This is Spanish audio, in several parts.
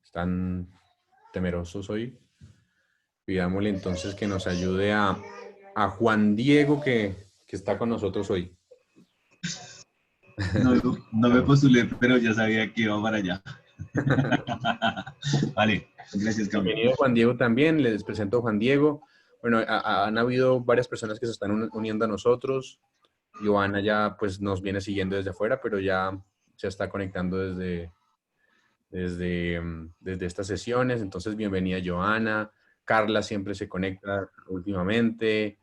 están temerosos hoy. Pidámosle entonces que nos ayude a Juan Diego que está con nosotros hoy. No, no me postulé, pero ya sabía que iba para allá. Vale, gracias, Cami. Bienvenido Juan Diego también, les presento a Juan Diego. Bueno, han habido varias personas que se están uniendo a nosotros. Joana ya pues nos viene siguiendo desde afuera, pero ya se está conectando desde estas sesiones. Entonces, bienvenida Joana. Carla siempre se conecta últimamente.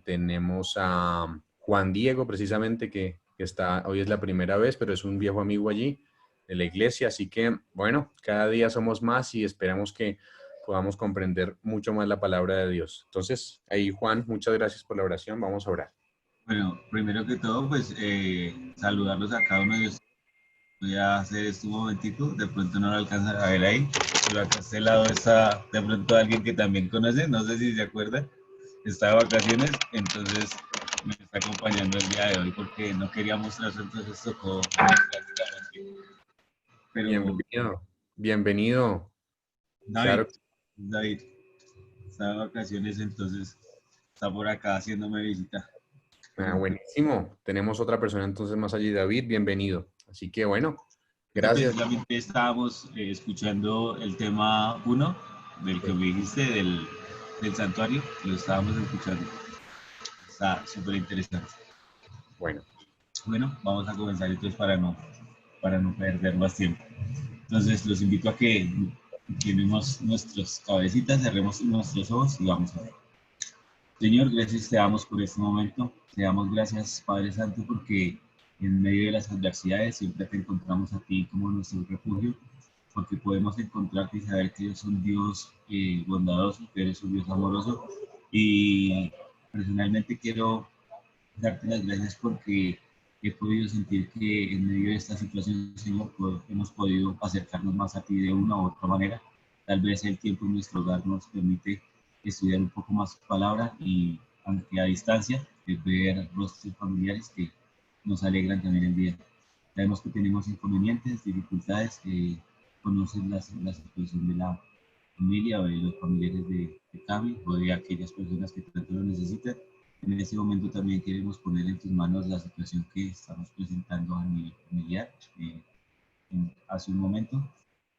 Tenemos a Juan Diego, precisamente, que está, hoy es la primera vez, pero es un viejo amigo allí de la iglesia. Así que, bueno, cada día somos más y esperamos que podamos comprender mucho más la palabra de Dios. Entonces, ahí Juan, muchas gracias por la oración. Vamos a orar. Bueno, primero que todo, pues saludarlos a cada uno de ustedes. Voy a hacer esto un momentito, de pronto no lo alcanzan a ver ahí, pero acá a este lado está de pronto alguien que también conoce, no sé si se acuerda, está de vacaciones, entonces me está acompañando el día de hoy porque no quería mostrarse, entonces tocó prácticamente. Pero Bienvenido. Bienvenido. David, Claro. David, está de vacaciones, entonces está por acá haciéndome visita. Pero Buenísimo. Tenemos otra persona entonces más allí, David. Bienvenido. Así que bueno, ahorita gracias. precisamente estábamos escuchando el tema uno del que me dijiste, del santuario, lo estábamos escuchando. Está súper interesante. Bueno, Bueno, vamos a comenzar entonces para no perder más tiempo. Entonces los invito a que llenemos nuestras cabecitas, cerremos nuestros ojos y vamos a ver. Señor, gracias te damos por este momento. Te damos gracias, Padre Santo, porque en medio de las adversidades siempre te encontramos a ti como nuestro refugio, porque podemos encontrarte y saber que eres un Dios bondadoso, que eres un Dios amoroso. Y personalmente quiero darte las gracias porque he podido sentir que en medio de esta situación, Señor, hemos podido acercarnos más a ti de una u otra manera. Tal vez el tiempo en nuestro hogar nos permite estudiar un poco más tu palabra y, aunque a distancia, ver rostros familiares que nos alegran también el día. Sabemos que tenemos inconvenientes, dificultades, conocen la situación de la familia o de los familiares de Cami o de aquellas personas que tanto lo necesitan. En este momento también queremos poner en tus manos la situación que estamos presentando a nivel familiar. Hace un momento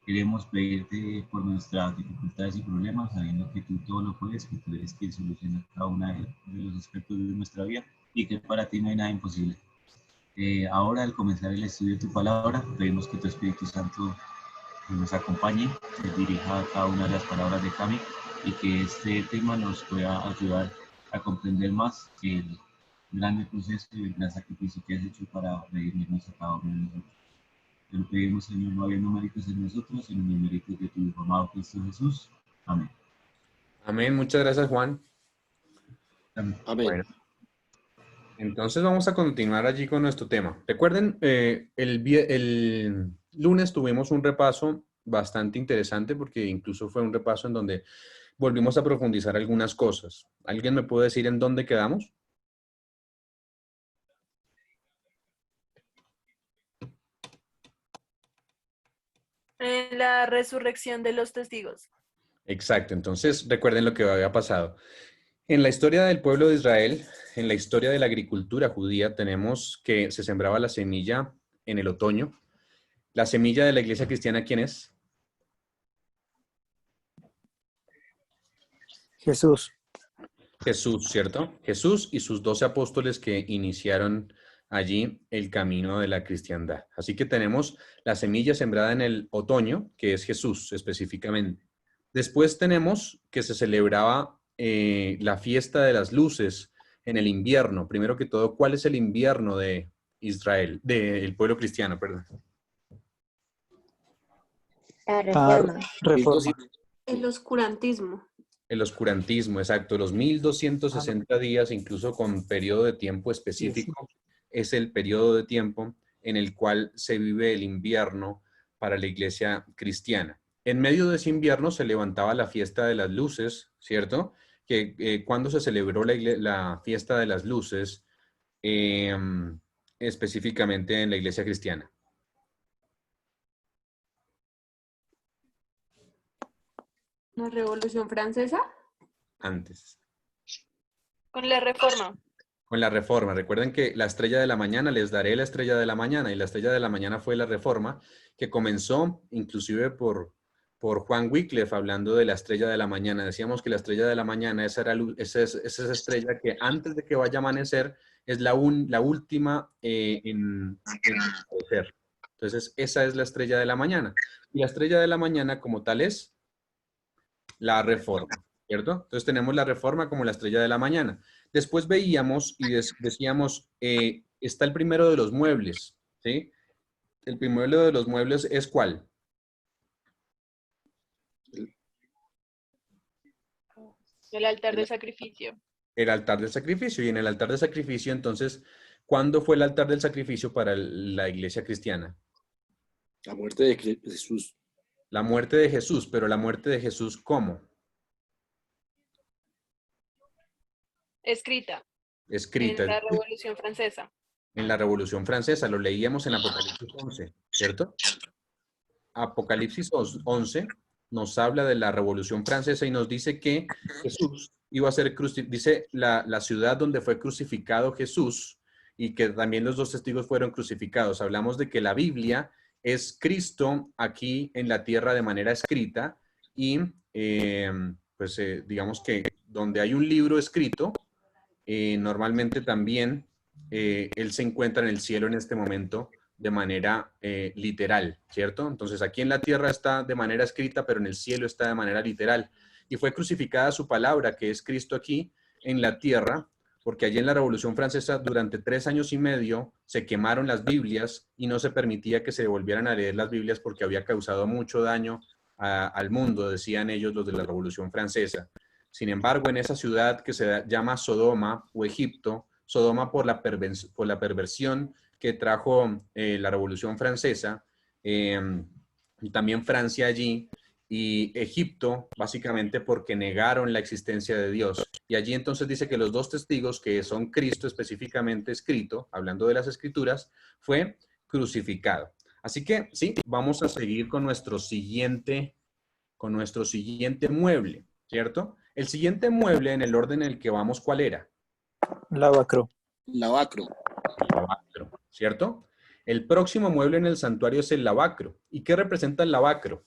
queremos pedirte por nuestras dificultades y problemas, sabiendo que tú todo lo puedes, que tú eres quien soluciona cada uno de los aspectos de nuestra vida y que para ti no hay nada imposible. Ahora, al comenzar el estudio de tu palabra, pedimos que tu Espíritu Santo nos acompañe, que dirija cada una de las palabras de Cami y que este tema nos pueda ayudar a comprender más el gran proceso y el gran sacrificio que has hecho para redimirnos a cada uno de nosotros. Te lo pedimos, Señor, no habiendo méritos en nosotros, sino en el mérito de tu Hijo amado Cristo Jesús. Amén. amén. Muchas gracias, Juan. Amén. Bueno, entonces vamos a continuar allí con nuestro tema. Recuerden, el lunes tuvimos un repaso bastante interesante porque incluso fue un repaso en donde volvimos a profundizar algunas cosas. ¿Alguien me puede decir en dónde quedamos? En la resurrección de los testigos. Exacto, entonces recuerden lo que había pasado. En la historia del pueblo de Israel, en la historia de la agricultura judía, tenemos que se sembraba la semilla en el otoño. La semilla de la iglesia cristiana, ¿quién es? Jesús. Jesús, ¿cierto? Jesús y sus 12 apóstoles que iniciaron allí el camino de la cristiandad. Así que tenemos la semilla sembrada en el otoño, que es Jesús específicamente. Después tenemos que se celebraba la fiesta de las luces en el invierno. Primero que todo, ¿cuál es el invierno de Israel, del pueblo cristiano, perdón? La reforma. Reforma. El oscurantismo. El oscurantismo, exacto. Los 1260 días, incluso con periodo de tiempo específico, es el periodo de tiempo en el cual se vive el invierno para la iglesia cristiana. En medio de ese invierno se levantaba la fiesta de las luces, ¿cierto? Que cuando se celebró la fiesta de las luces, eh, específicamente en la iglesia cristiana. ¿La Revolución Francesa? Antes. Con la reforma. Con la reforma. Recuerden que la estrella de la mañana, les daré la estrella de la mañana, y la estrella de la mañana fue la reforma, que comenzó inclusive por Juan Wycliffe, hablando de la estrella de la mañana. Decíamos que la estrella de la mañana, esa estrella que antes de que vaya a amanecer, es la última en amanecer. Entonces, esa es la estrella de la mañana. Y la estrella de la mañana como tal es la reforma, ¿cierto? Entonces tenemos la reforma como la estrella de la mañana. Después veíamos y decíamos, está el primero de los muebles, ¿sí? El primero de los muebles es ¿cuál? El altar de sacrificio. El altar del sacrificio. Y en el altar del sacrificio, entonces, ¿cuándo fue el altar del sacrificio para la iglesia cristiana? La muerte de Jesús. La muerte de Jesús, pero la muerte de Jesús, ¿cómo? Escrita. Escrita. En la Revolución Francesa. En la Revolución Francesa, lo leíamos en Apocalipsis 11, ¿cierto? Apocalipsis 11 nos habla de la Revolución Francesa y nos dice que Jesús iba a ser crucificado, dice la ciudad donde fue crucificado Jesús, y que también los dos testigos fueron crucificados. Hablamos de que la Biblia es Cristo aquí en la tierra de manera escrita, y digamos que donde hay un libro escrito, normalmente también Él se encuentra en el cielo en este momento de manera literal, ¿cierto? Entonces aquí en la tierra está de manera escrita, pero en el cielo está de manera literal. Y fue crucificada su palabra, que es Cristo aquí en la tierra, porque allí en la Revolución Francesa durante 3 años y medio se quemaron las Biblias y no se permitía que se volvieran a leer las Biblias porque había causado mucho daño al mundo, decían ellos los de la Revolución Francesa. Sin embargo, en esa ciudad que se llama Sodoma o Egipto, Sodoma por la perversión que trajo la Revolución Francesa, y también Francia allí, y Egipto, básicamente porque negaron la existencia de Dios. Y allí entonces dice que los dos testigos, que son Cristo específicamente escrito, hablando de las Escrituras, fue crucificado. Así que sí, vamos a seguir con nuestro siguiente mueble, ¿cierto? El siguiente mueble en el orden en el que vamos, ¿cuál era? Lavacro. Lavacro. El lavacro, ¿cierto? El próximo mueble en el santuario es el lavacro. ¿Y qué representa el lavacro?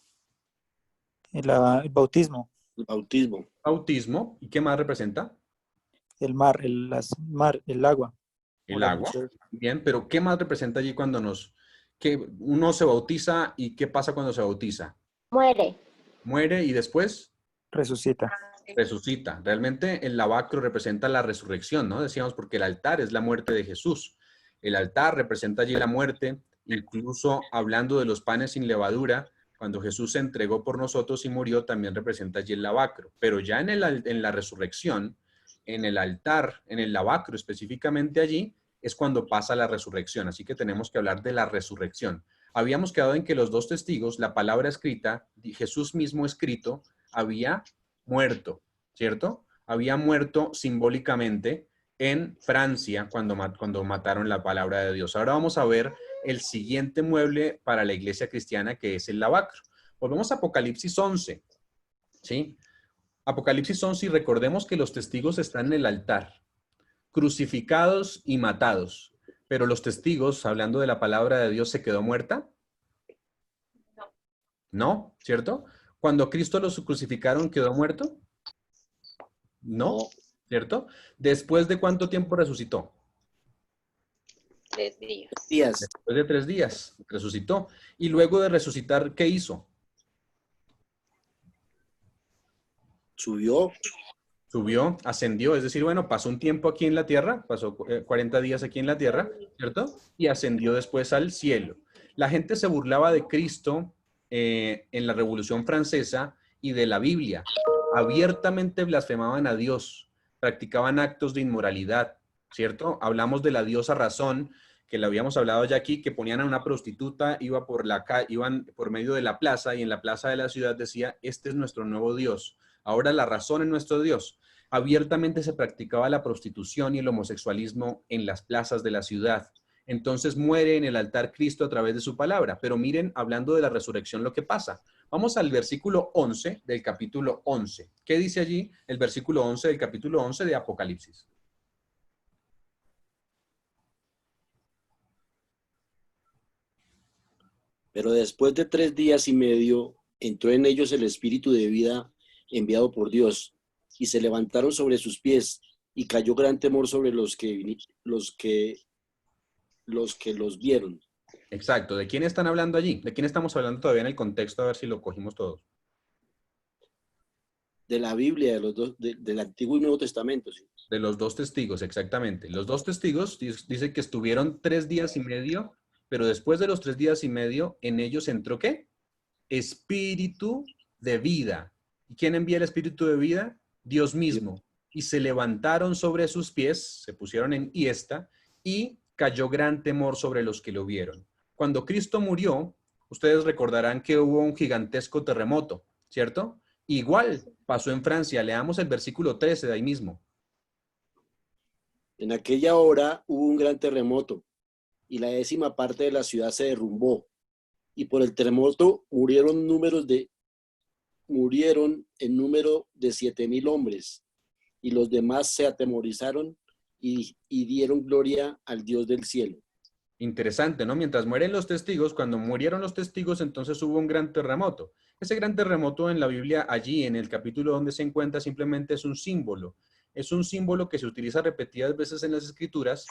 El bautismo. El bautismo. Bautismo. ¿Y qué más representa? El mar, el agua. El agua. Bien, pero ¿qué más representa allí cuando que uno se bautiza y qué pasa cuando se bautiza? Muere. Muere y después Resucita. resucita. Realmente el lavacro representa la resurrección, ¿no? Decíamos porque el altar es la muerte de Jesús. El altar representa allí la muerte, incluso hablando de los panes sin levadura, cuando Jesús se entregó por nosotros y murió, también representa allí el lavacro. Pero ya en la resurrección, en el altar, en el lavacro específicamente allí, es cuando pasa la resurrección. Así que tenemos que hablar de la resurrección. Habíamos quedado en que los dos testigos, la palabra escrita, Jesús mismo escrito, había muerto, ¿cierto? Había muerto simbólicamente en Francia cuando mataron la palabra de Dios. Ahora vamos a ver el siguiente mueble para la iglesia cristiana, que es el lavacro. Volvemos a Apocalipsis 11, ¿sí? Apocalipsis 11, y recordemos que los testigos están en el altar, crucificados y matados. Pero los testigos, hablando de la palabra de Dios, ¿se quedó muerta? No, ¿cierto? Cuando Cristo los crucificaron, ¿quedó muerto? No, ¿cierto? ¿Después de cuánto tiempo resucitó? 3 días. Después de 3 días resucitó. Y luego de resucitar, ¿qué hizo? Subió. Subió, ascendió, es decir, bueno, pasó un tiempo aquí en la tierra, pasó 40 días aquí en la tierra, ¿cierto? Y ascendió después al cielo. La gente se burlaba de Cristo en la Revolución Francesa y de la Biblia. Abiertamente blasfemaban a Dios, practicaban actos de inmoralidad, ¿cierto? Hablamos de la diosa Razón, que la habíamos hablado ya aquí, que ponían a una prostituta, iban por medio de la plaza, y en la plaza de la ciudad decía, este es nuestro nuevo Dios. Ahora la razón es nuestro Dios. Abiertamente se practicaba la prostitución y el homosexualismo en las plazas de la ciudad. Entonces muere en el altar Cristo a través de su palabra. Pero miren, hablando de la resurrección, lo que pasa. Vamos al versículo 11 del capítulo 11. ¿Qué dice allí el versículo 11 del capítulo 11 de Apocalipsis? Pero después de 3 días y medio entró en ellos el espíritu de vida enviado por Dios, y se levantaron sobre sus pies, y cayó gran temor sobre los vieron. Exacto. ¿De quién están hablando allí? ¿De quién estamos hablando todavía en el contexto? A ver si lo cogimos todos. De la Biblia, del Antiguo y Nuevo Testamento. ¿Sí? De los dos testigos, exactamente. Los dos testigos dice que estuvieron 3 días y medio, pero después de los 3 días y medio, en ellos entró ¿qué? Espíritu de vida. ¿Y quién envía el espíritu de vida? Dios mismo. Y se levantaron sobre sus pies, se pusieron en hiesta, y cayó gran temor sobre los que lo vieron. Cuando Cristo murió, ustedes recordarán que hubo un gigantesco terremoto, ¿cierto? Igual pasó en Francia. Leamos el versículo 13 de ahí mismo. En aquella hora hubo un gran terremoto, y la 10ª parte de la ciudad se derrumbó, y por el terremoto murieron en número de 7,000 hombres, y los demás se atemorizaron y dieron gloria al Dios del cielo. Interesante, ¿no? Mientras mueren los testigos, cuando murieron los testigos, entonces hubo un gran terremoto. Ese gran terremoto en la Biblia, allí en el capítulo donde se encuentra, simplemente es un símbolo. Es un símbolo que se utiliza repetidas veces en las Escrituras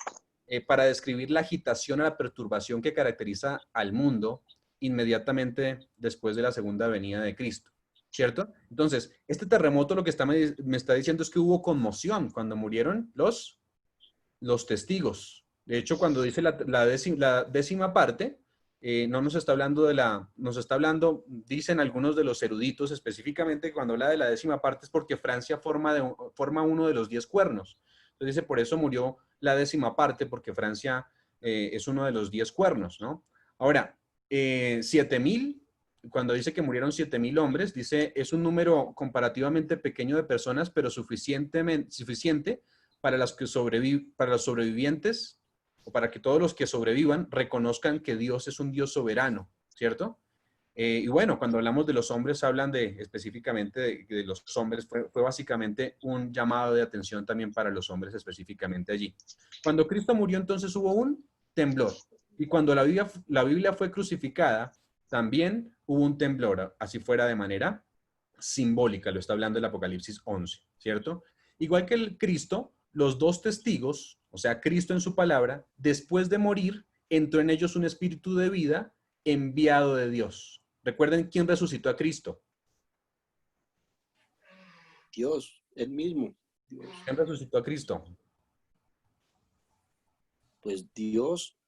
para describir la agitación o la perturbación que caracteriza al mundo inmediatamente después de la segunda venida de Cristo, ¿cierto? Entonces, este terremoto lo que me está diciendo es que hubo conmoción cuando murieron los testigos. De hecho, cuando dice la décima parte, no nos está hablando dicen algunos de los eruditos específicamente, cuando habla de la 10ª parte es porque Francia forma uno de los 10 cuernos. Entonces dice, por eso murió la 10ª parte, porque Francia es uno de los 10 cuernos, ¿no? Ahora, 7,000, cuando dice que murieron 7,000 hombres, dice, es un número comparativamente pequeño de personas, pero suficiente para los sobrevivientes, o para que todos los que sobrevivan reconozcan que Dios es un Dios soberano, ¿cierto? Y bueno, cuando hablamos de los hombres, hablan específicamente de los hombres, fue básicamente un llamado de atención también para los hombres específicamente allí. Cuando Cristo murió, entonces hubo un temblor. Y cuando la Biblia fue crucificada, también hubo un temblor, así fuera de manera simbólica, lo está hablando el Apocalipsis 11, ¿cierto? Igual que el Cristo, los dos testigos, o sea, Cristo en su palabra, después de morir, entró en ellos un espíritu de vida enviado de Dios. Recuerden quién resucitó a Cristo. Dios, él mismo. Dios. ¿Quién resucitó a Cristo? Pues Dios.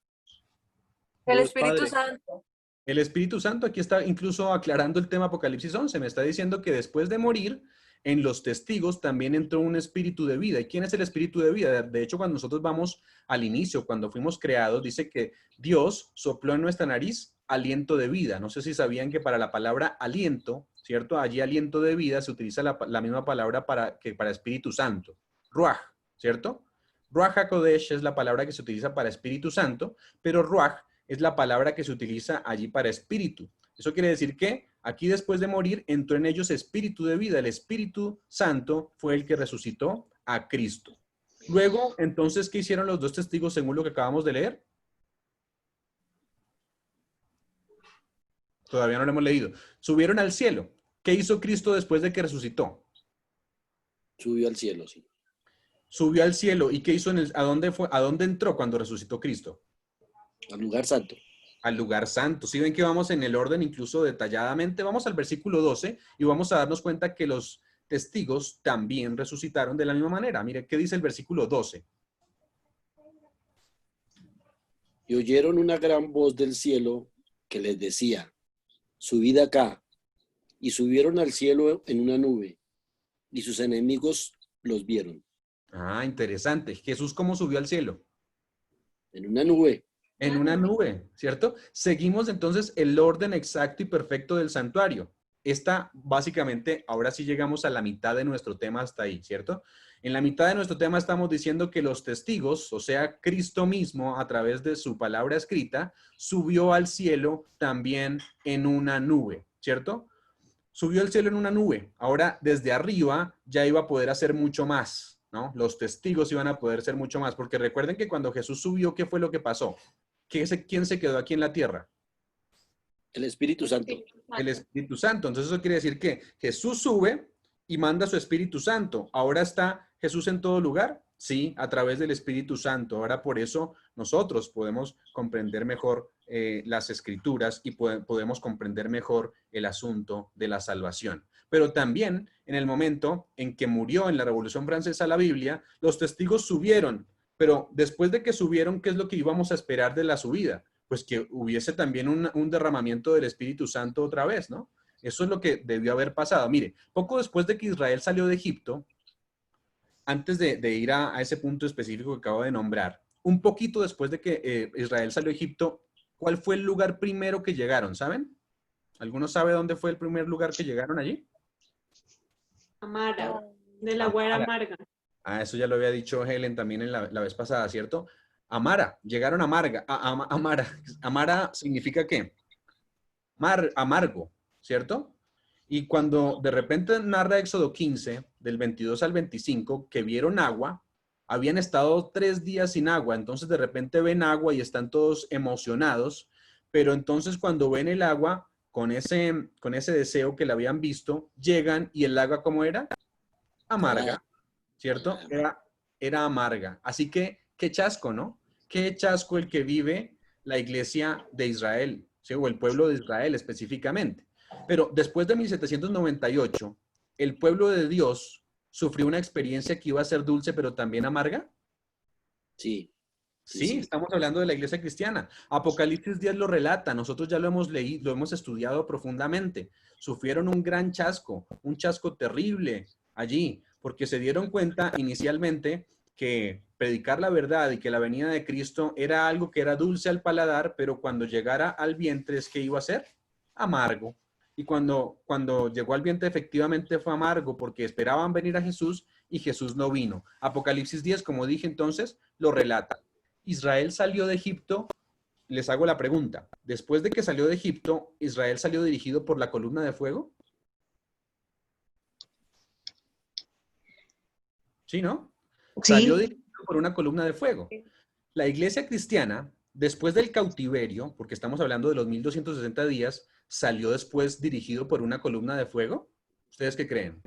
El Dios Espíritu Padre. Santo. El Espíritu Santo aquí está incluso aclarando el tema Apocalipsis 11. Me está diciendo que después de morir, en los testigos también entró un espíritu de vida. ¿Y quién es el espíritu de vida? De hecho, cuando nosotros vamos al inicio, cuando fuimos creados, dice que Dios sopló en nuestra nariz aliento de vida. No sé si sabían que para la palabra aliento, ¿cierto? Allí aliento de vida se utiliza la misma palabra que para Espíritu Santo. Ruach, ¿cierto? Ruach HaKodesh es la palabra que se utiliza para Espíritu Santo, pero Ruach es la palabra que se utiliza allí para espíritu. Eso quiere decir que aquí después de morir entró en ellos espíritu de vida. El Espíritu Santo fue el que resucitó a Cristo. Luego, entonces, ¿qué hicieron los dos testigos según lo que acabamos de leer? Todavía no lo hemos leído. Subieron al cielo. ¿Qué hizo Cristo después de que resucitó? Subió al cielo, sí. Subió al cielo. ¿Y qué hizo a dónde entró cuando resucitó Cristo? Al lugar santo. Al lugar santo. Si ven que vamos en el orden incluso detalladamente, vamos al versículo 12 y vamos a darnos cuenta que los testigos también resucitaron de la misma manera. Mire, ¿qué dice el versículo 12? Y oyeron una gran voz del cielo que les decía, subid acá. Y subieron al cielo en una nube, y sus enemigos los vieron. Ah, interesante. Jesús, ¿cómo subió al cielo? En una nube. En una nube, ¿cierto? Seguimos entonces el orden exacto y perfecto del santuario. Esta, básicamente, ahora sí llegamos a la mitad de nuestro tema hasta ahí, ¿cierto? En la mitad de nuestro tema estamos diciendo que los testigos, o sea, Cristo mismo, a través de su palabra escrita, subió al cielo también en una nube, ¿cierto? Subió al cielo en una nube. Ahora, desde arriba ya iba a poder hacer mucho más, ¿no? Los testigos iban a poder hacer mucho más, porque recuerden que cuando Jesús subió, ¿qué fue lo que pasó? ¿Quién se quedó aquí en la tierra? El Espíritu Santo. El Espíritu Santo. Entonces eso quiere decir que Jesús sube y manda su Espíritu Santo. ¿Ahora está Jesús en todo lugar? Sí, a través del Espíritu Santo. Ahora por eso nosotros podemos comprender mejor las Escrituras y podemos comprender mejor el asunto de la salvación. Pero también en el momento en que murió en la Revolución Francesa la Biblia, los testigos subieron. Pero después de que subieron, ¿qué es lo que íbamos a esperar de la subida? Pues que hubiese también un derramamiento del Espíritu Santo otra vez, ¿no? Eso es lo que debió haber pasado. Mire, poco después de que Israel salió de Egipto, antes de ir a ese punto específico que acabo de nombrar, un poquito después de que Israel salió de Egipto, ¿cuál fue el lugar primero que llegaron? ¿Saben? ¿Alguno sabe dónde fue el primer lugar que llegaron allí? Amara, de la Guara Amarga. Ah, eso ya lo había dicho Helen también en la vez pasada, ¿cierto? Amara, llegaron a Amara. Amara significa ¿qué? Amargo, ¿cierto? Y cuando de repente narra Éxodo 15, del 22 al 25, que vieron agua, habían estado 3 días sin agua, entonces de repente ven agua y están todos emocionados, pero entonces cuando ven el agua, con ese deseo que la habían visto, llegan y el agua, ¿cómo era? Amarga, ¿cierto? Era amarga. Así que, qué chasco, ¿no? Qué chasco el que vive la iglesia de Israel, ¿sí? O el pueblo de Israel específicamente. Pero después de 1798, el pueblo de Dios sufrió una experiencia que iba a ser dulce, pero también amarga. Sí. Sí, estamos hablando de la iglesia cristiana. Apocalipsis 10 lo relata, nosotros ya lo hemos leído, lo hemos estudiado profundamente. Sufrieron un gran chasco, un chasco terrible allí, porque se dieron cuenta inicialmente que predicar la verdad y que la venida de Cristo era algo que era dulce al paladar, pero cuando llegara al vientre, ¿es que iba a ser? Amargo. Y cuando llegó al vientre efectivamente fue amargo porque esperaban venir a Jesús y Jesús no vino. Apocalipsis 10, como dije entonces, lo relata. Israel salió de Egipto, les hago la pregunta, después de que salió de Egipto, ¿Israel salió dirigido por la columna de fuego? ¿Sí, no? Sí. Salió dirigido por una columna de fuego. La iglesia cristiana, después del cautiverio, porque estamos hablando de los 1260 días, ¿salió después dirigido por una columna de fuego? ¿Ustedes qué creen?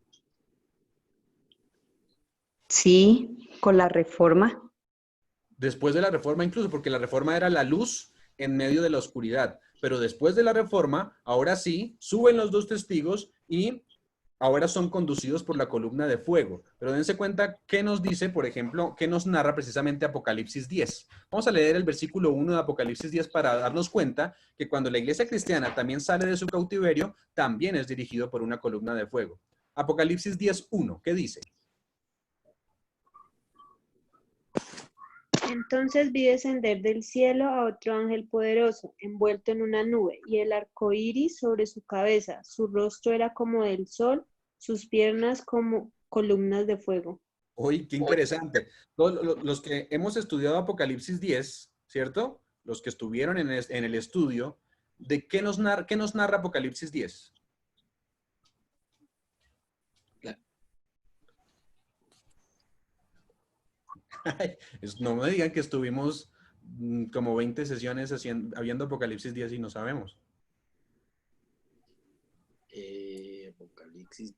Sí, con la reforma. Después de la reforma incluso, porque la reforma era la luz en medio de la oscuridad. Pero después de la reforma, ahora sí, suben los 2 testigos y ahora son conducidos por la columna de fuego. Pero dense cuenta qué nos dice, por ejemplo, qué nos narra precisamente Apocalipsis 10. Vamos a leer el versículo 1 de Apocalipsis 10 para darnos cuenta que cuando la iglesia cristiana también sale de su cautiverio, también es dirigido por una columna de fuego. Apocalipsis 10:1, ¿qué dice? Entonces vi descender del cielo a otro ángel poderoso, envuelto en una nube, y el arco iris sobre su cabeza. Su rostro era como del sol, sus piernas como columnas de fuego. Uy, qué interesante. Los que hemos estudiado Apocalipsis 10, ¿cierto? Los que estuvieron en el estudio, ¿de qué nos narra Apocalipsis 10? No me digan que estuvimos como 20 sesiones habiendo Apocalipsis 10 y no sabemos. Apocalipsis.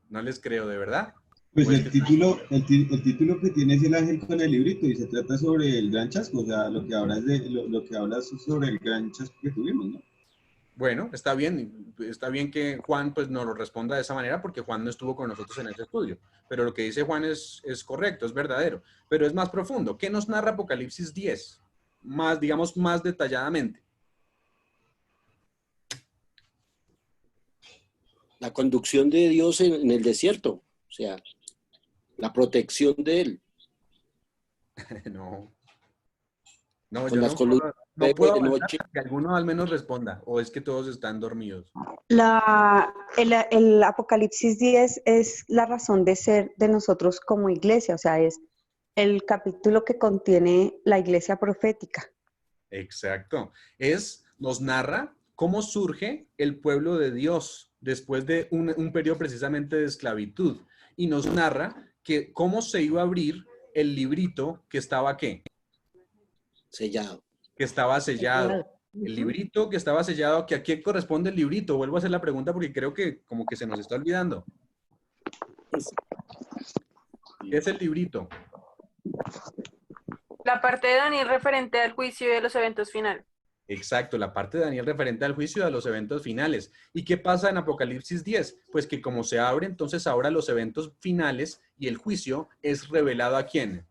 No les creo, ¿de verdad? Pues el título que tiene es el ángel con el librito y se trata sobre el gran chasco, o sea, lo que hablas es sobre el gran chasco que tuvimos, ¿no? Bueno, está bien que Juan pues nos lo responda de esa manera porque Juan no estuvo con nosotros en ese estudio, pero lo que dice Juan es correcto, es verdadero, pero es más profundo. ¿Qué nos narra Apocalipsis 10? Digamos, más detalladamente. La conducción de Dios en el desierto, o sea, la protección de él. No, Con yo las no, columnas No puedo de avanzar noche. que alguno al menos responda, o es que todos están dormidos. El Apocalipsis 10 es la razón de ser de nosotros como iglesia, o sea, es el capítulo que contiene la iglesia profética. Exacto. Nos narra cómo surge el pueblo de Dios después de un periodo precisamente de esclavitud. Y nos narra que cómo se iba a abrir el librito que estaba, ¿qué? Sellado. Que estaba sellado. El Ujú. librito que estaba sellado, que ¿a quién corresponde el librito? Vuelvo a hacer la pregunta porque creo que como que se nos está olvidando. ¿Qué es el librito? La parte de Daniel referente al juicio y de los eventos finales. Exacto, la parte de Daniel referente al juicio y a los eventos finales. ¿Y qué pasa en Apocalipsis 10? Pues que como se abre, entonces ahora los eventos finales y el juicio es revelado ¿a quién?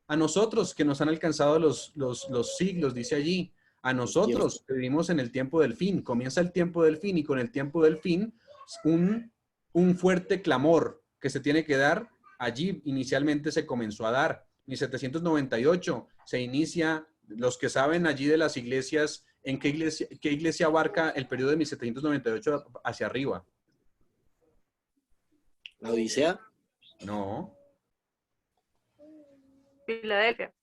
A nosotros que nos han alcanzado los siglos, dice allí. A nosotros que vivimos en el tiempo del fin. Comienza el tiempo del fin y con el tiempo del fin un fuerte clamor que se tiene que dar. Allí inicialmente se comenzó a dar. En 1798 se inicia, los que saben allí de las iglesias, ¿en qué iglesia abarca el periodo de 1798 hacia arriba? La Odisea. No. Filadelfia.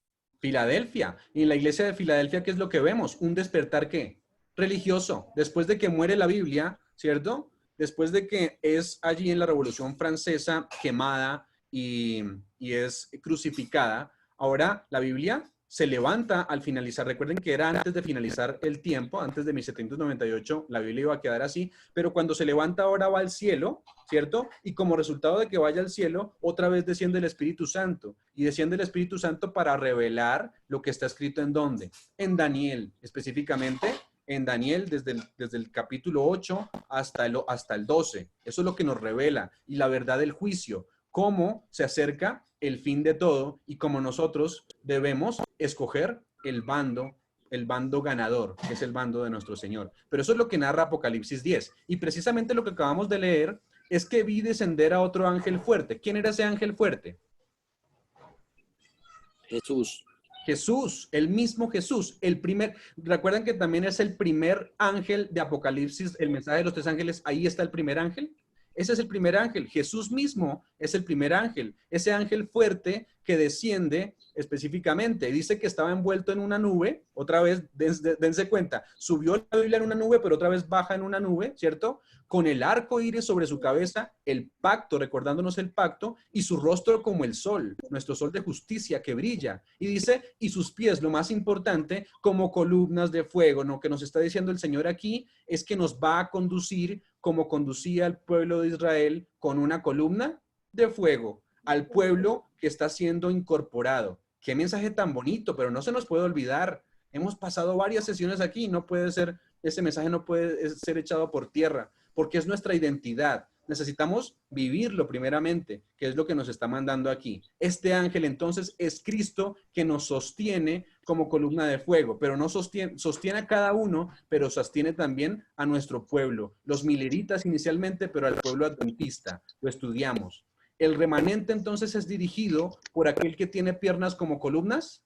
Filadelfia. Y en la iglesia de Filadelfia, ¿qué es lo que vemos? Un despertar, ¿qué? Religioso. Después de que muere la Biblia, ¿cierto? Después de que es allí en la Revolución Francesa quemada y es crucificada, ahora la Biblia se levanta al finalizar. Recuerden que era antes de finalizar el tiempo, antes de 1798, la Biblia iba a quedar así, pero cuando se levanta ahora va al cielo, ¿cierto? Y como resultado de que vaya al cielo, otra vez desciende el Espíritu Santo. Y desciende el Espíritu Santo para revelar lo que está escrito en ¿dónde? En Daniel, específicamente en Daniel desde el capítulo 8 hasta el 12. Eso es lo que nos revela. Y la verdad del juicio, cómo se acerca el fin de todo y cómo nosotros debemos escoger el bando ganador, que es el bando de nuestro Señor. Pero eso es lo que narra Apocalipsis 10. Y precisamente lo que acabamos de leer es que vi descender a otro ángel fuerte. ¿Quién era ese ángel fuerte? Jesús. Jesús, el mismo Jesús, el primer, recuerdan que también es el primer ángel de Apocalipsis, el mensaje de los tres ángeles, ahí está el primer ángel. Ese es el primer ángel, Jesús mismo es el primer ángel, ese ángel fuerte que desciende específicamente. Dice que estaba envuelto en una nube, otra vez, dense cuenta, subió la Biblia en una nube, pero otra vez baja en una nube, ¿cierto? Con el arco iris sobre su cabeza, el pacto, recordándonos el pacto, y su rostro como el sol, nuestro sol de justicia que brilla. Y dice, y sus pies, lo más importante, como columnas de fuego. Lo que nos está diciendo el Señor aquí es que nos va a conducir como conducía al pueblo de Israel con una columna de fuego, al pueblo que está siendo incorporado. Qué mensaje tan bonito, pero no se nos puede olvidar. Hemos pasado varias sesiones aquí, no puede ser, ese mensaje no puede ser echado por tierra, porque es nuestra identidad. Necesitamos vivirlo primeramente, que es lo que nos está mandando aquí. Este ángel entonces es Cristo que nos sostiene como columna de fuego, pero no sostiene a cada uno, pero sostiene también a nuestro pueblo. Los mileritas inicialmente, pero al pueblo adventista. Lo estudiamos. El remanente entonces es dirigido por aquel que tiene piernas como columnas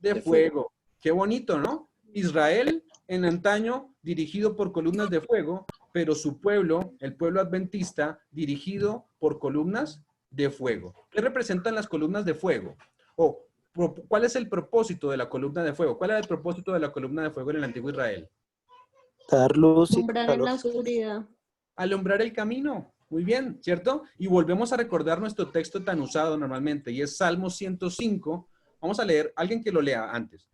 de fuego. Qué bonito, ¿no? Israel en antaño dirigido por columnas de fuego, pero su pueblo, el pueblo adventista, dirigido por columnas de fuego. ¿Qué representan las columnas de fuego? O, ¿cuál es el propósito de la columna de fuego? ¿Cuál era el propósito de la columna de fuego en el antiguo Israel? Dar luz y Alumbrar en la calor. oscuridad. Alumbrar el camino. Muy bien, ¿cierto? Y volvemos a recordar nuestro texto tan usado normalmente, y es Salmo 105. Vamos a leer, alguien que lo lea antes.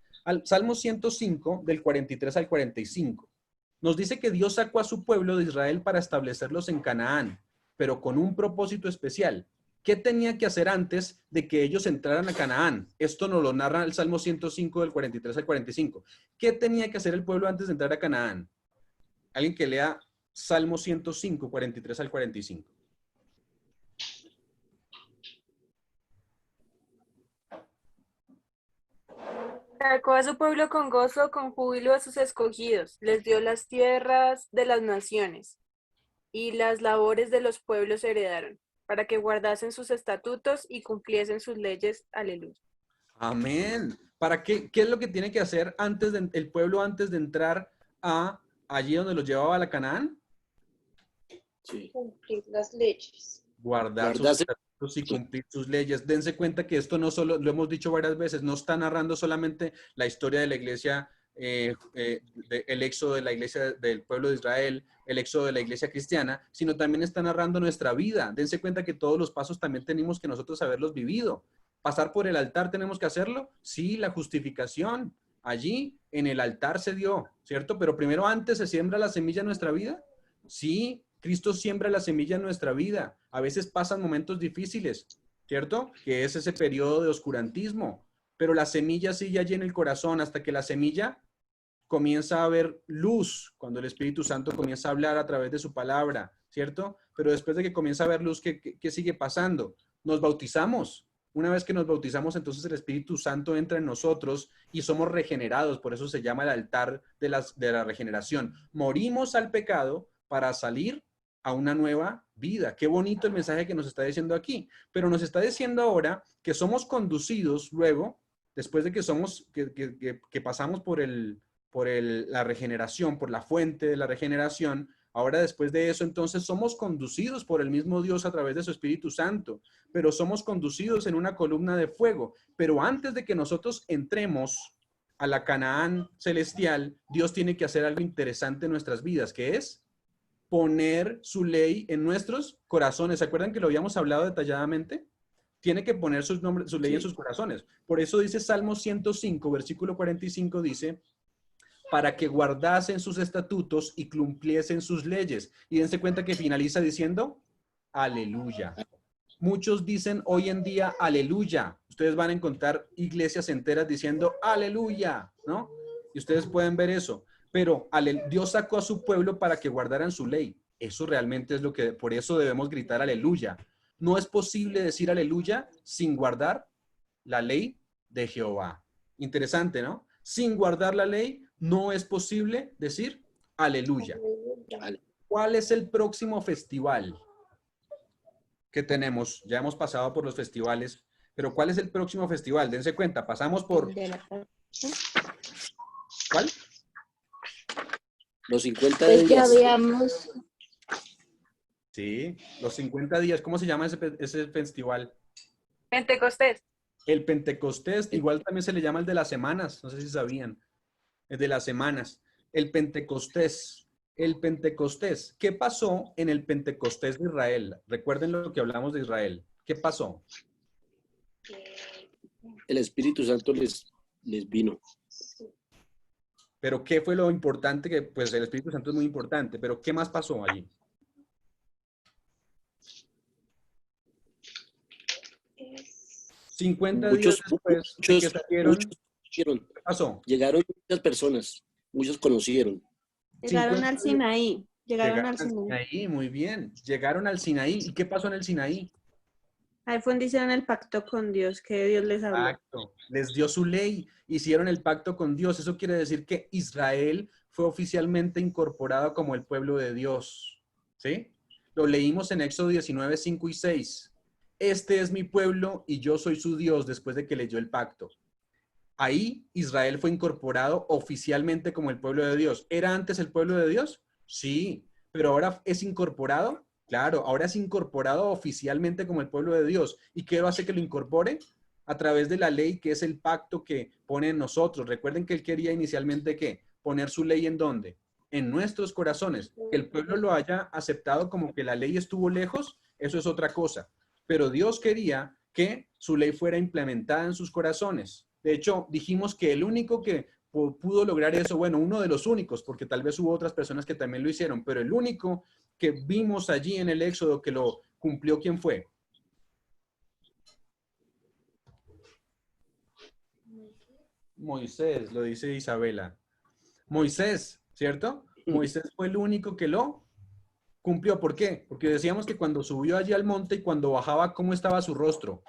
Salmo 105, del 43 al 45. Nos dice que Dios sacó a su pueblo de Israel para establecerlos en Canaán, pero con un propósito especial. ¿Qué tenía que hacer antes de que ellos entraran a Canaán? Esto nos lo narra el Salmo 105, del 43 al 45. ¿Qué tenía que hacer el pueblo antes de entrar a Canaán? Alguien que lea Salmo 105, 43 al 45. Sacó a su pueblo con gozo, con júbilo a sus escogidos. Les dio las tierras de las naciones y las labores de los pueblos heredaron, para que guardasen sus estatutos y cumpliesen sus leyes. Aleluya. Amén. ¿Para qué? ¿Qué es lo que tiene que hacer el pueblo antes de entrar a allí donde los llevaba a la Canaán? Sí. Cumplir las leyes. Guardar sus Guardarse. estatutos y cumplir sus leyes. Dense cuenta que esto no solo, lo hemos dicho varias veces, no está narrando solamente la historia de la iglesia, el éxodo de la iglesia del pueblo de Israel, el éxodo de la iglesia cristiana, sino también está narrando nuestra vida. Dense cuenta que todos los pasos también tenemos que nosotros haberlos vivido. ¿Pasar por el altar tenemos que hacerlo? Sí, la justificación. Allí en el altar se dio, ¿cierto? Pero primero antes se siembra la semilla en nuestra vida. Sí, Cristo siembra la semilla en nuestra vida. A veces pasan momentos difíciles, ¿cierto? Que es ese periodo de oscurantismo. Pero la semilla sigue allí en el corazón hasta que la semilla comienza a ver luz, cuando el Espíritu Santo comienza a hablar a través de su palabra, ¿cierto? Pero después de que comienza a ver luz, ¿qué sigue pasando? Nos bautizamos. Una vez que nos bautizamos, entonces el Espíritu Santo entra en nosotros y somos regenerados. Por eso se llama el altar de la regeneración. Morimos al pecado para salir a una nueva vida. Qué bonito el mensaje que nos está diciendo aquí. Pero nos está diciendo ahora que somos conducidos luego, después de que pasamos por la regeneración, por la fuente de la regeneración. Ahora, después de eso, entonces somos conducidos por el mismo Dios a través de su Espíritu Santo, pero somos conducidos en una columna de fuego. Pero antes de que nosotros entremos a la Canaán celestial, Dios tiene que hacer algo interesante en nuestras vidas, que es poner su ley en nuestros corazones. ¿Se acuerdan que lo habíamos hablado detalladamente? Tiene que poner su ley en sus corazones. Por eso dice Salmo 105, versículo 45, dice: para que guardasen sus estatutos y cumpliesen sus leyes. Y dense cuenta que finaliza diciendo, aleluya. Muchos dicen hoy en día, aleluya. Ustedes van a encontrar iglesias enteras diciendo, aleluya, ¿no? Y ustedes pueden ver eso. Pero Dios sacó a su pueblo para que guardaran su ley. Eso realmente es por eso debemos gritar aleluya. No es posible decir aleluya sin guardar la ley de Jehová. Interesante, ¿no? Sin guardar la ley, no es posible decir aleluya. ¿Cuál es el próximo festival que tenemos? Ya hemos pasado por los festivales, pero ¿cuál es el próximo festival? Dense cuenta, pasamos por... ¿Cuál? Los 50 Pues ya días. habíamos, Sí, los 50 días. ¿Cómo se llama ese festival? Pentecostés. El Pentecostés, igual también se le llama el de las semanas, no sé si sabían. El de las semanas. El Pentecostés. El Pentecostés. ¿Qué pasó en el Pentecostés de Israel? Recuerden lo que hablamos de Israel. ¿Qué pasó? El Espíritu Santo les vino. Pero ¿qué fue lo importante? Que pues el Espíritu Santo es muy importante, pero ¿qué más pasó allí? $50 días después de que salieron, ¿qué pasó? Llegaron muchas personas, muchos conocieron. Llegaron al Sinaí. Llegaron al Sinaí, muy bien. Llegaron al Sinaí. ¿Y qué pasó en el Sinaí? Ahí fue donde hicieron el pacto con Dios, que Dios les habló. Exacto. Les dio su ley, hicieron el pacto con Dios. Eso quiere decir que Israel fue oficialmente incorporado como el pueblo de Dios. ¿Sí? Lo leímos en Éxodo 19, 5 y 6. Este es mi pueblo y yo soy su Dios, después de que leyó el pacto. Ahí Israel fue incorporado oficialmente como el pueblo de Dios. ¿Era antes el pueblo de Dios? Sí, pero ahora es incorporado. Claro, ahora es incorporado oficialmente como el pueblo de Dios. ¿Y qué hace que lo incorpore? A través de la ley, que es el pacto que pone en nosotros. Recuerden que él quería inicialmente, ¿qué? Poner su ley ¿en dónde? En nuestros corazones. Que el pueblo lo haya aceptado como que la ley estuvo lejos, eso es otra cosa. Pero Dios quería que su ley fuera implementada en sus corazones. De hecho, dijimos que el único que pudo lograr eso, bueno, uno de los únicos, porque tal vez hubo otras personas que también lo hicieron, pero el único que vimos allí en el Éxodo que lo cumplió, ¿quién fue? Moisés, lo dice Isabela. Moisés, ¿cierto? Moisés fue el único que lo cumplió. ¿Por qué? Porque decíamos que cuando subió allí al monte y cuando bajaba, ¿cómo estaba su rostro?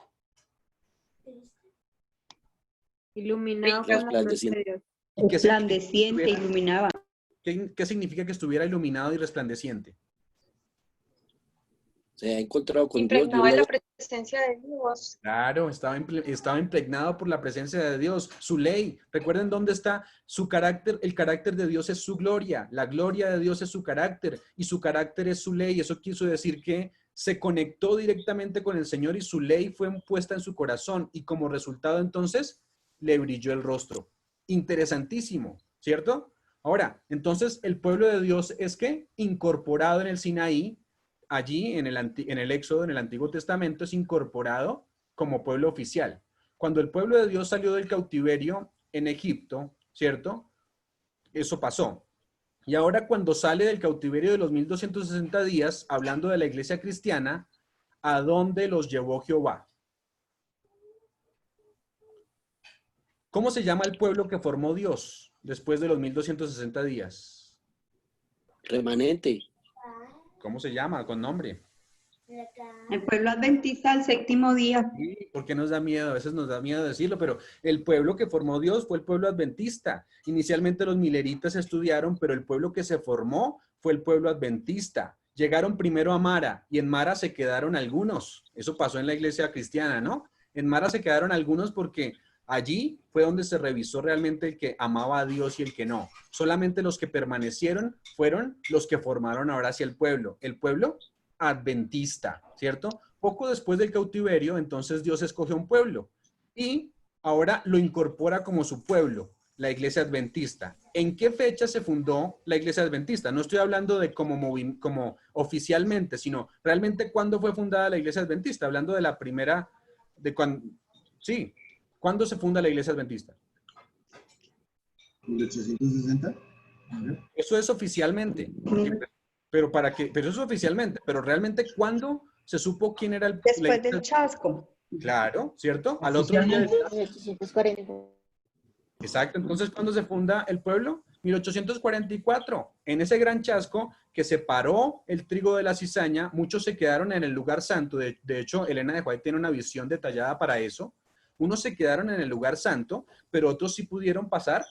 Iluminado con la luz de Dios. Resplandeciente, iluminaba. ¿Qué significa que estuviera iluminado y resplandeciente? Se ha encontrado con Dios. Impregnado de la presencia de Dios. Claro, estaba impregnado por la presencia de Dios, su ley. Recuerden dónde está su carácter. El carácter de Dios es su gloria. La gloria de Dios es su carácter y su carácter es su ley. Eso quiso decir que se conectó directamente con el Señor y su ley fue puesta en su corazón y como resultado entonces le brilló el rostro. Interesantísimo, ¿cierto? Ahora, entonces el pueblo de Dios es que incorporado en el Sinaí, allí en el Éxodo, en el Antiguo Testamento, es incorporado como pueblo oficial. Cuando el pueblo de Dios salió del cautiverio en Egipto, ¿cierto? Eso pasó. Y ahora cuando sale del cautiverio de los 1260 días, hablando de la iglesia cristiana, ¿a dónde los llevó Jehová? ¿Cómo se llama el pueblo que formó Dios después de los 1260 días? Remanente. ¿Cómo se llama? Con nombre. El pueblo adventista al séptimo día. Sí, porque nos da miedo, a veces nos da miedo decirlo, pero el pueblo que formó Dios fue el pueblo adventista. Inicialmente los mileritas estudiaron, pero el pueblo que se formó fue el pueblo adventista. Llegaron primero a Mara y en Mara se quedaron algunos. Eso pasó en la iglesia cristiana, ¿no? En Mara se quedaron algunos porque allí fue donde se revisó realmente el que amaba a Dios y el que no. Solamente los que permanecieron fueron los que formaron ahora hacia el pueblo adventista, ¿cierto? Poco después del cautiverio, entonces Dios escoge un pueblo y ahora lo incorpora como su pueblo, la iglesia adventista. ¿En qué fecha se fundó la iglesia adventista? No estoy hablando de como oficialmente, sino realmente cuándo fue fundada la iglesia adventista, hablando de la primera, sí, ¿cuándo se funda la iglesia adventista? 1860. Eso es oficialmente. Pero eso es oficialmente, pero realmente ¿cuándo se supo quién era el Después del chasco. Claro, ¿cierto? Al otro día. 1840. Exacto, entonces ¿cuándo se funda el pueblo? 1844. En ese gran chasco que separó el trigo de la cizaña, muchos se quedaron en el lugar santo. De hecho, Elena de White tiene una visión detallada para eso. Unos se quedaron en el lugar santo, pero otros sí pudieron pasar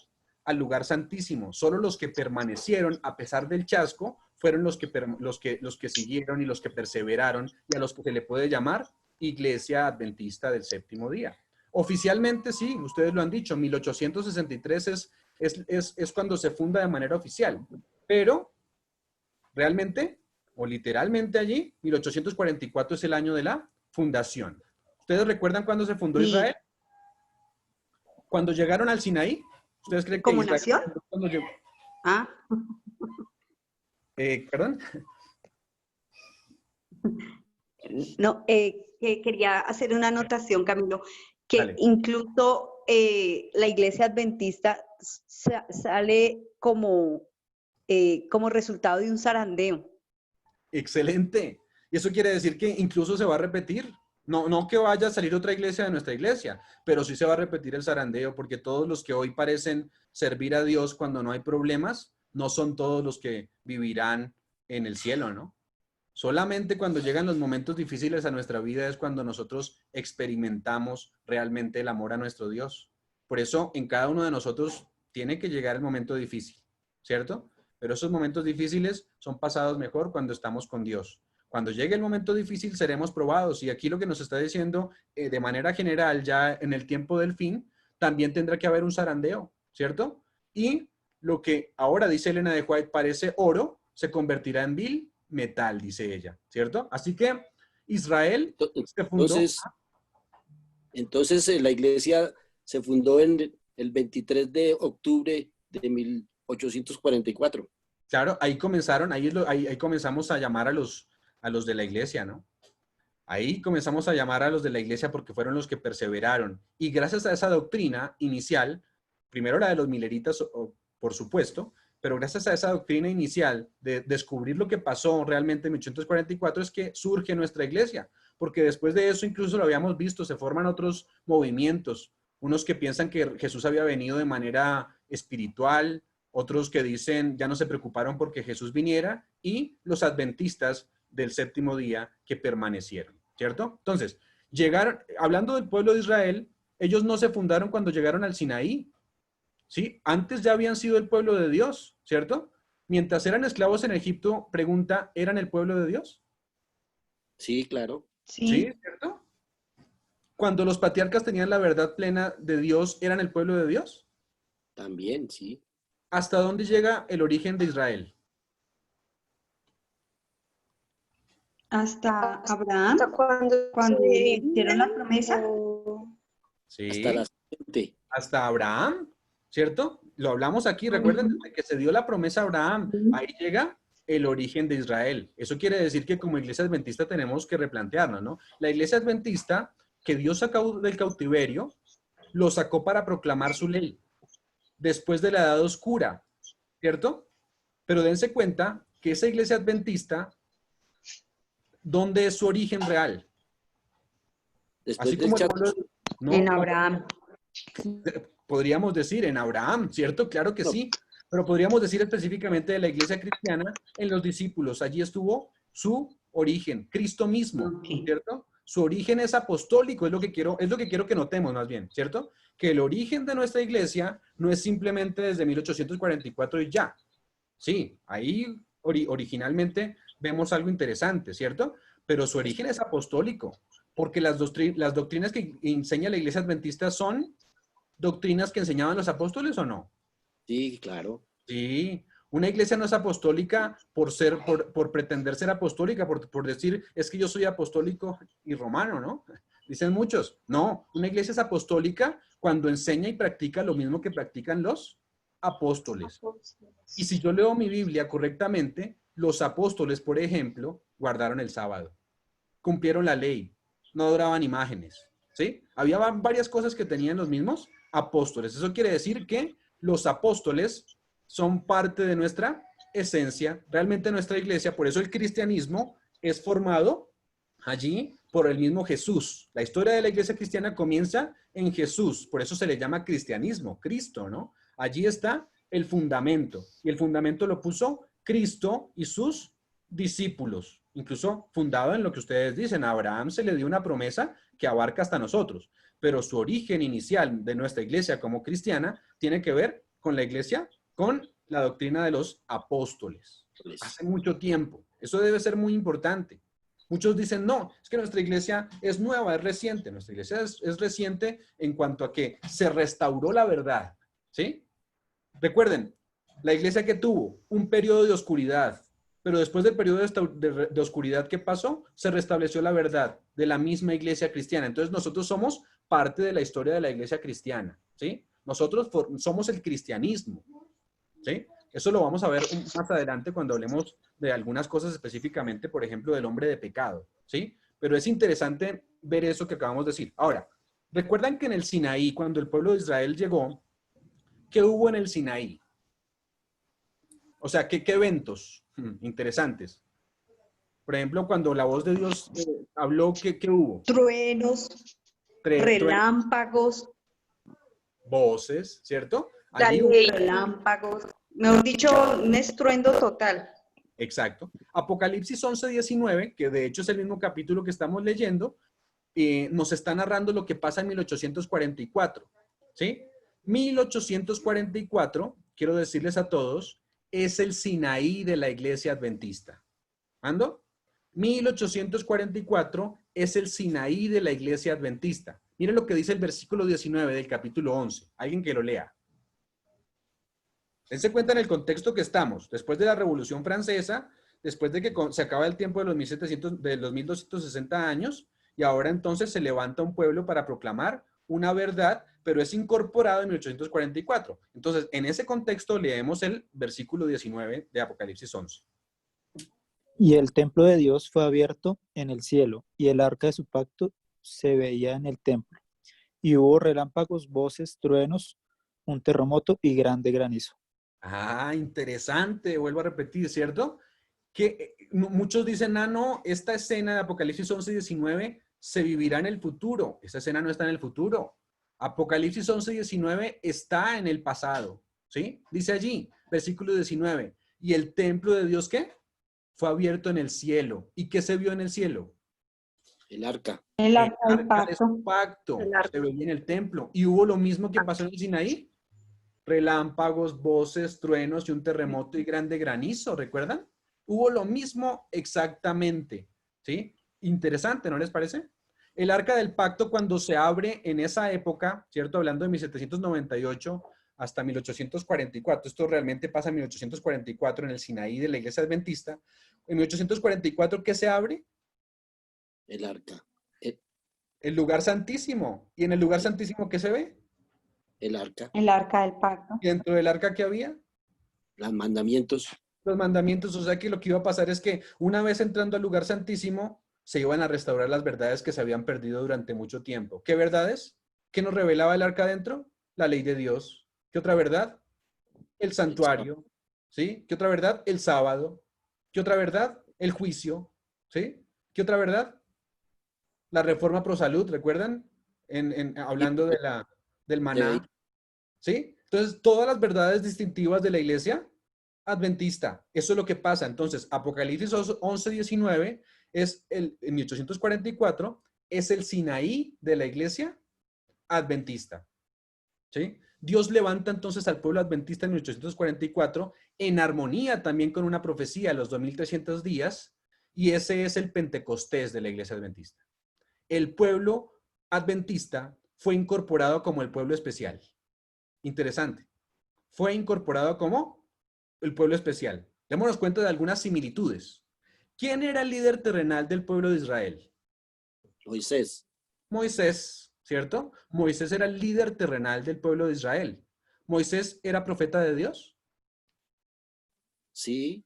al lugar santísimo. Solo los que permanecieron a pesar del chasco fueron los que siguieron y los que perseveraron y a los que se le puede llamar Iglesia Adventista del Séptimo Día. Oficialmente sí, ustedes lo han dicho, 1863 es cuando se funda de manera oficial, pero realmente o literalmente allí, 1844 es el año de la fundación. ¿Ustedes recuerdan cuándo se fundó Israel? Cuando llegaron al Sinaí. ¿Ustedes creen que ¿Como Israel nación? cuando llegó? Ah. ¿Perdón? No, quería hacer una anotación, Camilo, que Dale. incluso la iglesia adventista sale como resultado de un zarandeo. Excelente. Y eso quiere decir que incluso se va a repetir. No que vaya a salir otra iglesia de nuestra iglesia, pero sí se va a repetir el zarandeo, porque todos los que hoy parecen servir a Dios cuando no hay problemas, no son todos los que vivirán en el cielo, ¿no? Solamente cuando llegan los momentos difíciles a nuestra vida es cuando nosotros experimentamos realmente el amor a nuestro Dios. Por eso en cada uno de nosotros tiene que llegar el momento difícil, ¿cierto? Pero esos momentos difíciles son pasados mejor cuando estamos con Dios. Cuando llegue el momento difícil seremos probados y aquí lo que nos está diciendo de manera general ya en el tiempo del fin, también tendrá que haber un zarandeo, ¿cierto? Y lo que ahora dice Elena de White parece oro, se convertirá en vil metal, dice ella, ¿cierto? Así que Israel se fundó. Entonces la iglesia se fundó en el 23 de octubre de 1844. Claro, ahí comenzaron, ahí comenzamos a llamar a los de la iglesia, ¿no? Ahí comenzamos a llamar a los de la iglesia porque fueron los que perseveraron. Y gracias a esa doctrina inicial, primero la de los mileritas, por supuesto, pero gracias a esa doctrina inicial de descubrir lo que pasó realmente en 1844 es que surge nuestra iglesia. Porque después de eso, incluso lo habíamos visto, se forman otros movimientos. Unos que piensan que Jesús había venido de manera espiritual, otros que dicen ya no se preocuparon porque Jesús viniera, y los adventistas del séptimo día que permanecieron, ¿cierto? Entonces, hablando del pueblo de Israel, ellos no se fundaron cuando llegaron al Sinaí, ¿sí? Antes ya habían sido el pueblo de Dios, ¿cierto? Mientras eran esclavos en Egipto, pregunta, ¿eran el pueblo de Dios? Sí, claro. ¿Sí? ¿Cierto? Cuando los patriarcas tenían la verdad plena de Dios, ¿eran el pueblo de Dios? También, sí. ¿Hasta dónde llega el origen de Israel? Hasta Abraham, Hasta cuando cuando le hicieron la promesa. Hasta la Sí, siguiente. hasta Abraham, ¿cierto? Lo hablamos aquí, recuerden, desde que se dio la promesa a Abraham, ahí llega el origen de Israel. Eso quiere decir que como iglesia adventista tenemos que replantearnos, ¿no? La iglesia adventista que Dios sacó del cautiverio, lo sacó para proclamar su ley, después de la edad oscura, ¿cierto? Pero dense cuenta que esa iglesia adventista, ¿dónde es su origen real? Después Así del como el chat. pueblo, no, En Abraham. podríamos decir en Abraham, ¿cierto? Claro que sí, pero podríamos decir específicamente de la iglesia cristiana en los discípulos. Allí estuvo su origen, Cristo mismo, ¿cierto? Su origen es apostólico, es lo que quiero que notemos más bien, ¿cierto? Que el origen de nuestra iglesia no es simplemente desde 1844 y ya. Sí, ahí originalmente vemos algo interesante, ¿cierto? Pero su origen es apostólico, porque las doctrinas que enseña la iglesia adventista son doctrinas que enseñaban los apóstoles o no. Sí, claro. Sí, una iglesia no es apostólica por pretender ser apostólica, por decir, es que yo soy apostólico y romano, ¿no? Dicen muchos. No, una iglesia es apostólica cuando enseña y practica lo mismo que practican los apóstoles. Y si yo leo mi Biblia correctamente, los apóstoles, por ejemplo, guardaron el sábado, cumplieron la ley, no adoraban imágenes, ¿sí? Había varias cosas que tenían los mismos apóstoles. Eso quiere decir que los apóstoles son parte de nuestra esencia, realmente nuestra iglesia. Por eso el cristianismo es formado allí por el mismo Jesús. La historia de la iglesia cristiana comienza en Jesús, por eso se le llama cristianismo, Cristo, ¿no? Allí está el fundamento, y el fundamento lo puso Cristo y sus discípulos, incluso fundado en lo que ustedes dicen. A Abraham se le dio una promesa que abarca hasta nosotros, pero su origen inicial de nuestra iglesia como cristiana tiene que ver con la iglesia, con la doctrina de los apóstoles. Hace mucho tiempo. Eso debe ser muy importante. Muchos dicen, no, es que nuestra iglesia es nueva, es reciente. Nuestra iglesia es reciente en cuanto a que se restauró la verdad, ¿sí? Recuerden, la iglesia que tuvo un periodo de oscuridad, pero después del periodo de oscuridad, ¿qué pasó? Se restableció la verdad de la misma iglesia cristiana. Entonces nosotros somos parte de la historia de la iglesia cristiana, ¿sí? Nosotros somos el cristianismo, ¿sí? Eso lo vamos a ver más adelante cuando hablemos de algunas cosas específicamente, por ejemplo, del hombre de pecado, ¿sí? Pero es interesante ver eso que acabamos de decir. Ahora, recuerdan que en el Sinaí, cuando el pueblo de Israel llegó, ¿qué hubo en el Sinaí? O sea, ¿qué eventos interesantes? Por ejemplo, cuando la voz de Dios habló, ¿qué hubo? Truenos, relámpagos, voces, ¿cierto? La Allí hubo... ley. relámpagos. Mejor dicho, un estruendo total. Exacto. Apocalipsis 11:19, que de hecho es el mismo capítulo que estamos leyendo, nos está narrando lo que pasa en 1844, ¿sí? 1844, quiero decirles a todos, es el Sinaí de la iglesia adventista. ¿Ando? 1844 es el Sinaí de la iglesia adventista. Miren lo que dice el versículo 19 del capítulo 11. Alguien que lo lea. Dense cuenta en el contexto que estamos. Después de la Revolución Francesa, después de que se acaba el tiempo de los 1260 años, y ahora entonces se levanta un pueblo para proclamar una verdad, pero es incorporado en 1844. Entonces, en ese contexto leemos el versículo 19 de Apocalipsis 11. Y el templo de Dios fue abierto en el cielo, y el arca de su pacto se veía en el templo. Y hubo relámpagos, voces, truenos, un terremoto y grande granizo. Ah, interesante, vuelvo a repetir, ¿cierto? Que muchos dicen, no, esta escena de Apocalipsis 11:19 se vivirá en el futuro. Esa escena no está en el futuro. Apocalipsis 11:19 está en el pasado, ¿sí? Dice allí, versículo 19, ¿y el templo de Dios qué? Fue abierto en el cielo. ¿Y qué se vio en el cielo? El arca. El arca del de su pacto. Se veía en el templo. ¿Y hubo lo mismo que pasó en el Sinaí? Relámpagos, voces, truenos y un terremoto y grande granizo, ¿recuerdan? Hubo lo mismo exactamente, ¿sí? Interesante, ¿no les parece? El Arca del Pacto, cuando se abre en esa época, ¿cierto? Hablando de 1798 hasta 1844, esto realmente pasa en 1844 en el Sinaí de la Iglesia Adventista. En 1844, ¿qué se abre? El arca. El lugar santísimo. ¿Y en el lugar santísimo qué se ve? El arca. El arca del pacto. ¿Y dentro del arca qué había? Los mandamientos. Los mandamientos. O sea que lo que iba a pasar es que una vez entrando al lugar santísimo, se iban a restaurar las verdades que se habían perdido durante mucho tiempo. ¿Qué verdades? ¿Qué nos revelaba el arca adentro? La ley de Dios. ¿Qué otra verdad? El santuario. ¿Sí? ¿Qué otra verdad? El sábado. ¿Qué otra verdad? El juicio. ¿Sí? ¿Qué otra verdad? La reforma pro salud, ¿recuerdan? Hablando del maná. ¿Sí? Entonces, todas las verdades distintivas de la iglesia adventista. Eso es lo que pasa. Entonces, Apocalipsis 11:19 es en 1844, es el Sinaí de la iglesia adventista. ¿Sí? Dios levanta entonces al pueblo adventista en 1844 en armonía también con una profecía, los 2300 días, y ese es el Pentecostés de la iglesia adventista. El pueblo adventista fue incorporado como el pueblo especial. Interesante. Fue incorporado como el pueblo especial. Démonos cuenta de algunas similitudes. ¿Quién era el líder terrenal del pueblo de Israel? Moisés. Moisés, ¿cierto? Moisés era el líder terrenal del pueblo de Israel. ¿Moisés era profeta de Dios? Sí.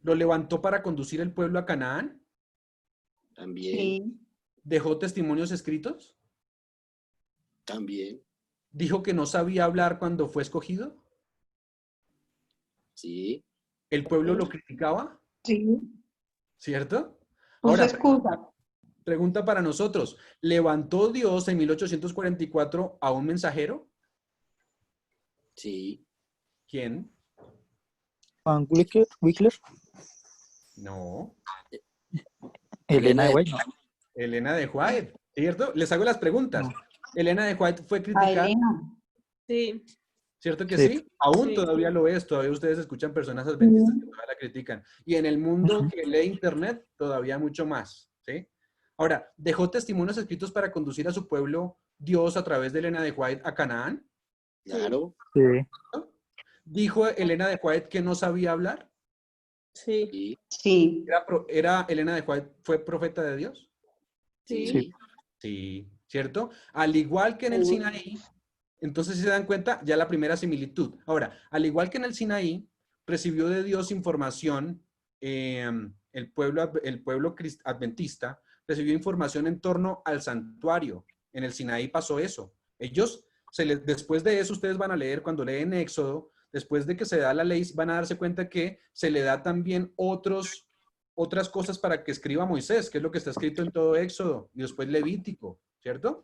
¿Lo levantó para conducir el pueblo a Canaán? También. Sí. ¿Dejó testimonios escritos? También. ¿Dijo que no sabía hablar cuando fue escogido? Sí. ¿El pueblo lo criticaba? Sí. ¿Cierto? Puso Ahora, excusa. pregunta para nosotros. ¿Levantó Dios en 1844 a un mensajero? Sí. ¿Quién? Juan Wycliffe, No. Elena de White, no. Elena de White, ¿cierto? Les hago las preguntas. Elena de White fue A criticada, Elena. Sí. ¿cierto que Sí. sí? Aún Sí. todavía lo es, todavía ustedes escuchan personas adventistas que todavía la critican. Y en el mundo que lee internet, todavía mucho más, ¿sí? Ahora, ¿dejó testimonios escritos para conducir a su pueblo Dios a través de Elena de White a Canaán? Claro. Sí. ¿Dijo Elena de White que no sabía hablar? Sí. Sí. Sí. ¿Era Elena de White, fue profeta de Dios? Sí. Sí. Sí, ¿cierto? Al igual que en el Sinaí, entonces si se dan cuenta, ya la primera similitud. Ahora, al igual que en el Sinaí, recibió de Dios información, el pueblo adventista recibió información en torno al santuario. En el Sinaí pasó eso. Ellos, después de eso, ustedes van a leer, cuando leen Éxodo, después de que se da la ley, van a darse cuenta que se le da también otras cosas para que escriba Moisés, que es lo que está escrito en todo Éxodo, y después Levítico, ¿cierto?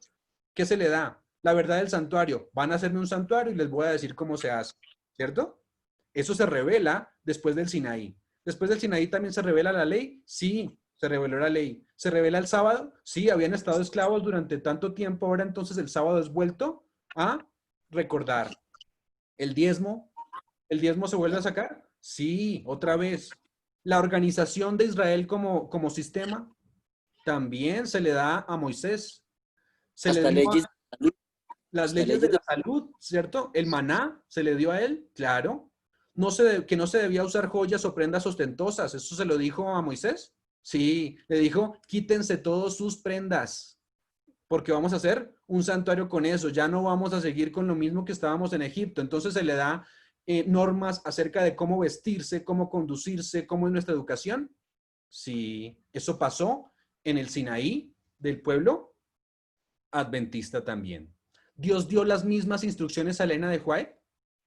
¿Qué se le da? La verdad del santuario. Van a hacerme un santuario y les voy a decir cómo se hace, ¿cierto? Eso se revela después del Sinaí. Después del Sinaí también se revela la ley. Sí, se reveló la ley. ¿Se revela el sábado? Sí, habían estado esclavos durante tanto tiempo. Ahora entonces el sábado es vuelto a recordar. ¿El diezmo? ¿El diezmo se vuelve a sacar? Sí, otra vez. La organización de Israel como sistema también se le da a Moisés. Se le Hasta dio leyes. las hasta leyes de leyes la salud, ¿cierto? El maná se le dio a él, claro. Que no se debía usar joyas o prendas ostentosas. ¿Eso se lo dijo a Moisés? Sí, le dijo, quítense todos sus prendas, porque vamos a hacer un santuario con eso. Ya no vamos a seguir con lo mismo que estábamos en Egipto. Entonces se le da normas acerca de cómo vestirse, cómo conducirse, cómo es nuestra educación. Sí, eso pasó en el Sinaí del pueblo adventista también. ¿Dios dio las mismas instrucciones a Elena de White?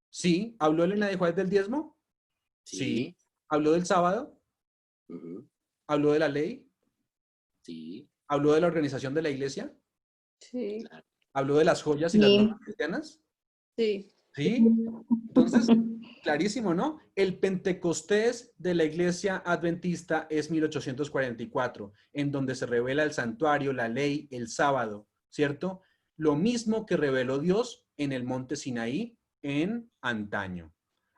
Sí. ¿Habló Elena de White del diezmo? Sí. ¿Habló del sábado? Ujú. ¿Habló de la ley? Sí. ¿Habló de la organización de la iglesia? Sí. Claro. ¿Habló de las joyas y las Sí. normas cristianas? Sí. Sí. Entonces, clarísimo, ¿no? El Pentecostés de la iglesia adventista es 1844, en donde se revela el santuario, la ley, el sábado, ¿cierto? Lo mismo que reveló Dios en el monte Sinaí en antaño.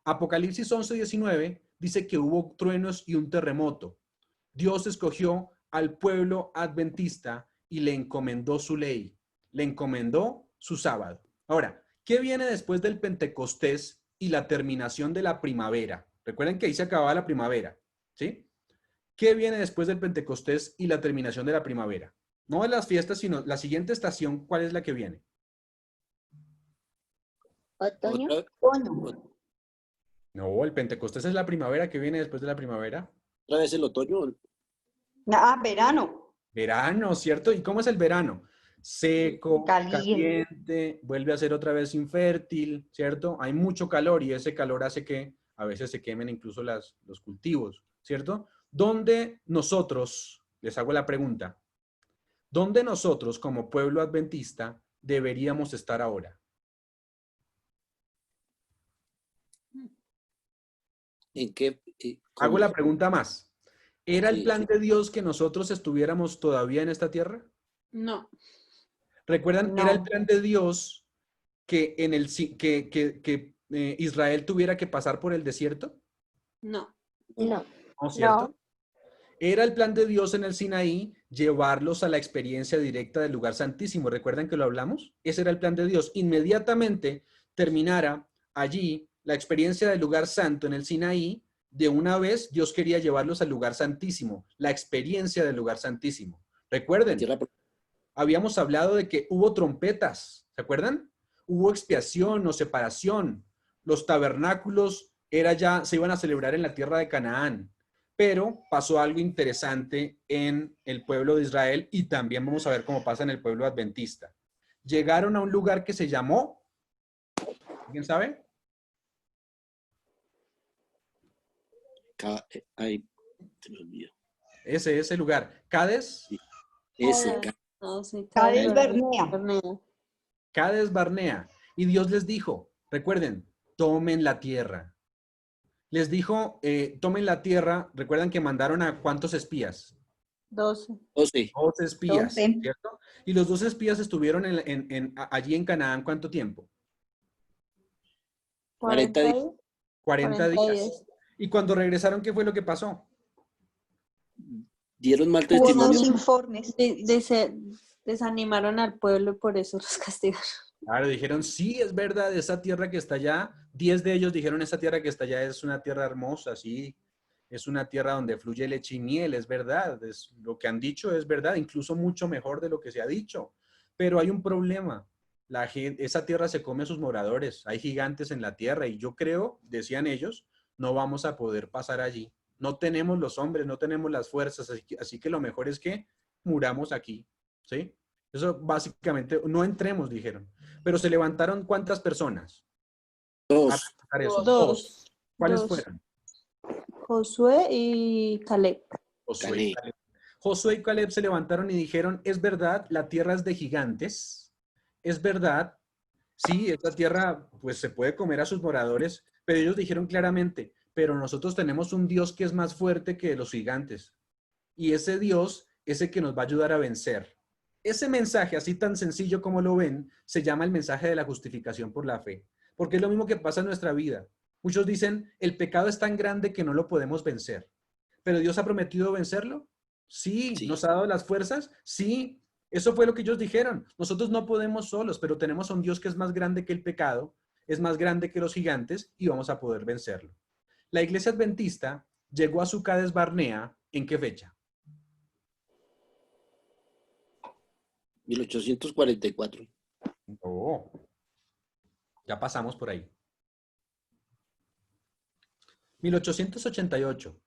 Apocalipsis 11:19 dice que hubo truenos y un terremoto. Dios escogió al pueblo adventista y le encomendó su ley, le encomendó su sábado. Ahora, ¿qué viene después del Pentecostés y la terminación de la primavera? Recuerden que ahí se acababa la primavera, ¿sí? ¿Qué viene después del Pentecostés y la terminación de la primavera? No de las fiestas, sino la siguiente estación, ¿cuál es la que viene? Otoño. No, el Pentecostés es la primavera que viene después de la primavera. Otra vez el otoño. Ah, verano. Verano, ¿cierto? ¿Y cómo es el verano? Seco, Caliente. caliente, vuelve a ser otra vez infértil, ¿cierto? Hay mucho calor y ese calor hace que a veces se quemen incluso los cultivos, ¿cierto? ¿Dónde nosotros, les hago la pregunta, dónde nosotros como pueblo adventista deberíamos estar ahora? ¿En qué? Hago la pregunta más. ¿Era el Sí, plan sí. de Dios que nosotros estuviéramos todavía en esta tierra? No. ¿Recuerdan? No. Era el plan de Dios que Israel tuviera que pasar por el desierto. No. No. ¿No, cierto? Era el plan de Dios en el Sinaí llevarlos a la experiencia directa del lugar santísimo. ¿Recuerdan que lo hablamos? Ese era el plan de Dios. Inmediatamente terminara allí la experiencia del lugar santo en el Sinaí, de una vez Dios quería llevarlos al lugar santísimo, la experiencia del lugar santísimo. Recuerden, Tierra habíamos hablado de que hubo trompetas, ¿se acuerdan? Hubo expiación o separación. Los tabernáculos se iban a celebrar en la tierra de Canaán. Pero pasó algo interesante en el pueblo de Israel y también vamos a ver cómo pasa en el pueblo adventista. Llegaron a un lugar que se llamó, ¿alguien sabe? Ay, se me olvidó. Ese lugar. Cades. Sí. Ese. No, sí, Cades Barnea. Cades Barnea. Y Dios les dijo, recuerden, tomen la tierra. Les dijo, tomen la tierra. Recuerdan que mandaron a ¿cuántos espías? 12. 12. 12 espías, 12. ¿cierto? Y los 12 espías estuvieron allí en Canaán, ¿cuánto tiempo? 40 días. 40 días. Y cuando regresaron, ¿qué fue lo que pasó? Dieron mal Hubo testimonio. dos informes. Desanimaron al pueblo y por eso los castigaron. Claro, dijeron, sí, es verdad, esa tierra que está allá, 10 de ellos dijeron, esa tierra que está allá es una tierra hermosa, sí, es una tierra donde fluye leche y miel, es verdad, lo que han dicho es verdad, incluso mucho mejor de lo que se ha dicho, pero hay un problema, esa tierra se come a sus moradores, hay gigantes en la tierra y yo creo, decían ellos, no vamos a poder pasar allí, no tenemos los hombres, no tenemos las fuerzas, así que lo mejor es que muramos aquí, ¿sí? Eso básicamente, no entremos, dijeron. Pero se levantaron ¿cuántas personas? Dos. Dos. ¿Cuáles Dos. fueron? Josué y Caleb. Josué y Caleb se levantaron y dijeron, es verdad, la tierra es de gigantes, es verdad, sí, esta tierra pues se puede comer a sus moradores, pero ellos dijeron claramente, pero nosotros tenemos un Dios que es más fuerte que los gigantes. Y ese Dios es el que nos va a ayudar a vencer. Ese mensaje, así tan sencillo como lo ven, se llama el mensaje de la justificación por la fe. Porque es lo mismo que pasa en nuestra vida. Muchos dicen, el pecado es tan grande que no lo podemos vencer. ¿Pero Dios ha prometido vencerlo? Sí. Sí. ¿Nos ha dado las fuerzas? Sí. Eso fue lo que ellos dijeron. Nosotros no podemos solos, pero tenemos a un Dios que es más grande que el pecado, es más grande que los gigantes y vamos a poder vencerlo. La iglesia adventista llegó a su Cades Barnea, ¿en qué fecha? 1844. Oh, ya pasamos por ahí. 1888.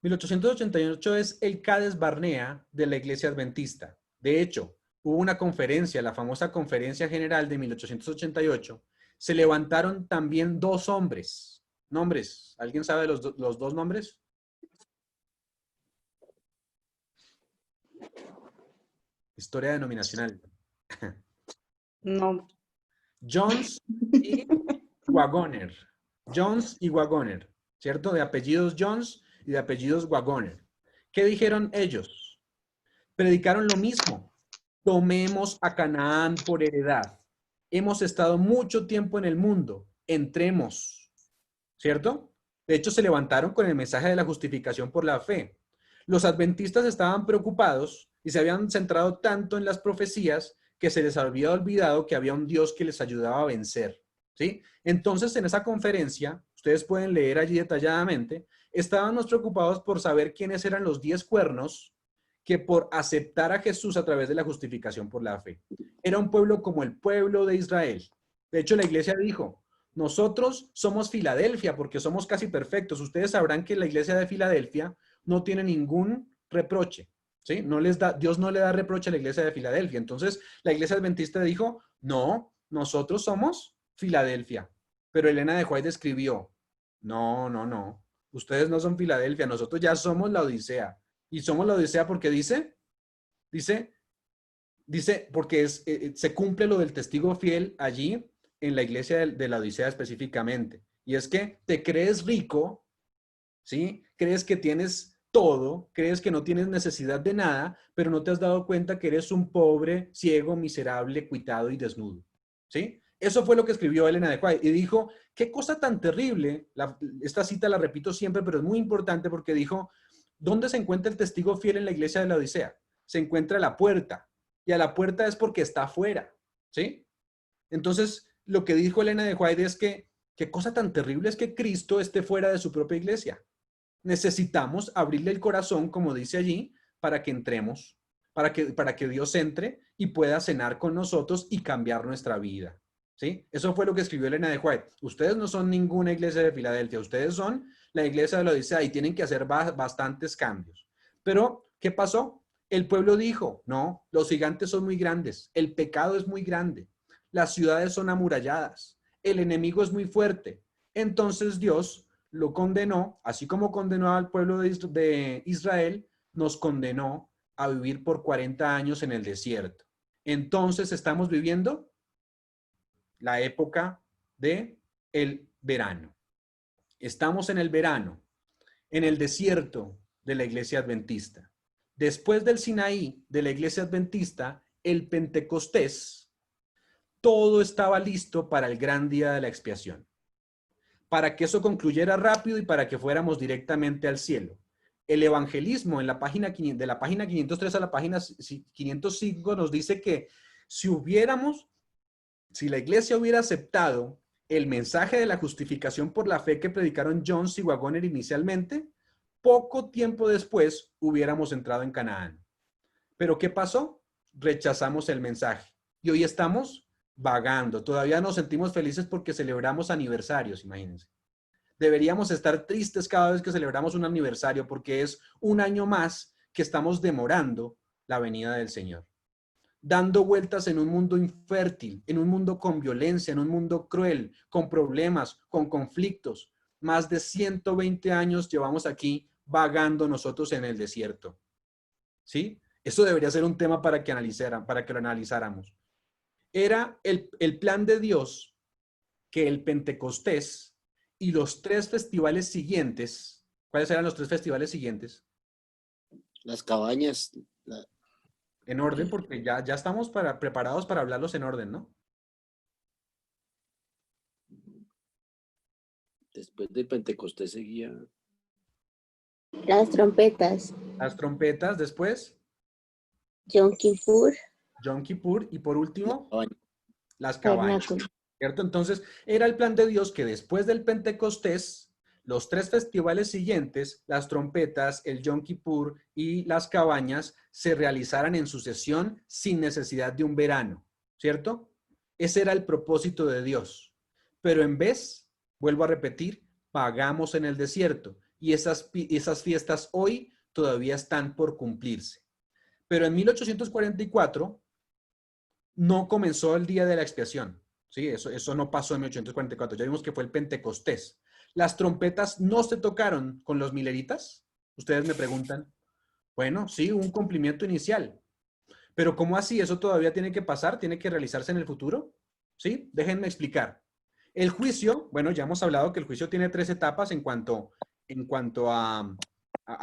1888 es el Cades Barnea de la iglesia adventista. De hecho, hubo una conferencia, la famosa Conferencia General de 1888. Se levantaron también dos hombres. Nombres. ¿Alguien sabe los dos nombres? Historia denominacional. No. Jones y Wagoner. Jones y Wagoner, ¿cierto? De apellidos Jones y de apellidos Wagoner. ¿Qué dijeron ellos? Predicaron lo mismo. Tomemos a Canaán por heredad. Hemos estado mucho tiempo en el mundo. Entremos. ¿Cierto? De hecho, se levantaron con el mensaje de la justificación por la fe. Los adventistas estaban preocupados y se habían centrado tanto en las profecías que se les había olvidado que había un Dios que les ayudaba a vencer, ¿sí? Entonces, en esa conferencia, ustedes pueden leer allí detalladamente, estábamos preocupados por saber quiénes eran los 10 cuernos que por aceptar a Jesús a través de la justificación por la fe. Era un pueblo como el pueblo de Israel. De hecho, la iglesia dijo, nosotros somos Filadelfia porque somos casi perfectos. Ustedes sabrán que la iglesia de Filadelfia no tiene ningún reproche, ¿sí? Dios no le da reproche a la iglesia de Filadelfia. Entonces, la iglesia adventista dijo, no, nosotros somos Filadelfia. Pero Elena de White escribió, no, ustedes no son Filadelfia, nosotros ya somos la Odisea. Y somos la Odisea porque dice, porque se cumple lo del testigo fiel allí en la iglesia de la Odisea específicamente. Y es que te crees rico, ¿sí? Crees que tienes todo, crees que no tienes necesidad de nada, pero no te has dado cuenta que eres un pobre, ciego, miserable, cuitado y desnudo, ¿sí? Eso fue lo que escribió Elena de White y dijo, qué cosa tan terrible, esta cita la repito siempre, pero es muy importante porque dijo, ¿dónde se encuentra el testigo fiel en la iglesia de la Odisea? Se encuentra a la puerta, y a la puerta es porque está afuera, ¿sí? Entonces, lo que dijo Elena de White es que, qué cosa tan terrible es que Cristo esté fuera de su propia iglesia. Necesitamos abrirle el corazón, como dice allí, para que entremos, para que Dios entre y pueda cenar con nosotros y cambiar nuestra vida, ¿sí? Eso fue lo que escribió Elena de White. Ustedes no son ninguna iglesia de Filadelfia, ustedes son la iglesia de la Odisea y tienen que hacer bastantes cambios. Pero, ¿qué pasó? El pueblo dijo, no, los gigantes son muy grandes, el pecado es muy grande, las ciudades son amuralladas, el enemigo es muy fuerte. Entonces Dios lo condenó, así como condenó al pueblo de Israel, nos condenó a vivir por 40 años en el desierto. Entonces estamos viviendo la época de el verano. Estamos en el verano, en el desierto de la iglesia adventista. Después del Sinaí de la iglesia adventista, el Pentecostés, todo estaba listo para el gran día de la expiación. Para que eso concluyera rápido y para que fuéramos directamente al cielo. El evangelismo en la página, de la página 503 a la página 505 nos dice que si la iglesia hubiera aceptado el mensaje de la justificación por la fe que predicaron Jones y Waggoner inicialmente, poco tiempo después hubiéramos entrado en Canaán. ¿Pero qué pasó? Rechazamos el mensaje y hoy estamos vagando. Todavía nos sentimos felices porque celebramos aniversarios, imagínense. Deberíamos estar tristes cada vez que celebramos un aniversario porque es un año más que estamos demorando la venida del Señor. Dando vueltas en un mundo infértil, en un mundo con violencia, en un mundo cruel, con problemas, con conflictos. Más de 120 años llevamos aquí vagando nosotros en el desierto. ¿Sí? Eso debería ser un tema para que lo analizáramos. Era el plan de Dios que el Pentecostés y los 3 festivales siguientes, ¿cuáles eran los 3 festivales siguientes? Las cabañas. En orden, porque ya estamos preparados para hablarlos en orden, ¿no? Después del Pentecostés seguía. Las trompetas. Las trompetas, después. Yom Kippur. Yom Kippur y por último, las Tabernáculo. cabañas, ¿cierto? Entonces, era el plan de Dios que después del Pentecostés, los 3 festivales siguientes, las trompetas, el Yom Kippur y las cabañas, se realizaran en sucesión sin necesidad de un verano, ¿cierto? Ese era el propósito de Dios. Pero en vez, vuelvo a repetir, vagamos en el desierto y esas fiestas hoy todavía están por cumplirse. Pero en 1844 no comenzó el día de la expiación. Sí, eso no pasó en 1844. Ya vimos que fue el Pentecostés. Las trompetas no se tocaron con los mileritas. Ustedes me preguntan. Bueno, sí, un cumplimiento inicial. Pero ¿cómo así? ¿Eso todavía tiene que pasar? ¿Tiene que realizarse en el futuro? ¿Sí? Déjenme explicar. El juicio, bueno, ya hemos hablado que el juicio tiene 3 etapas en cuanto a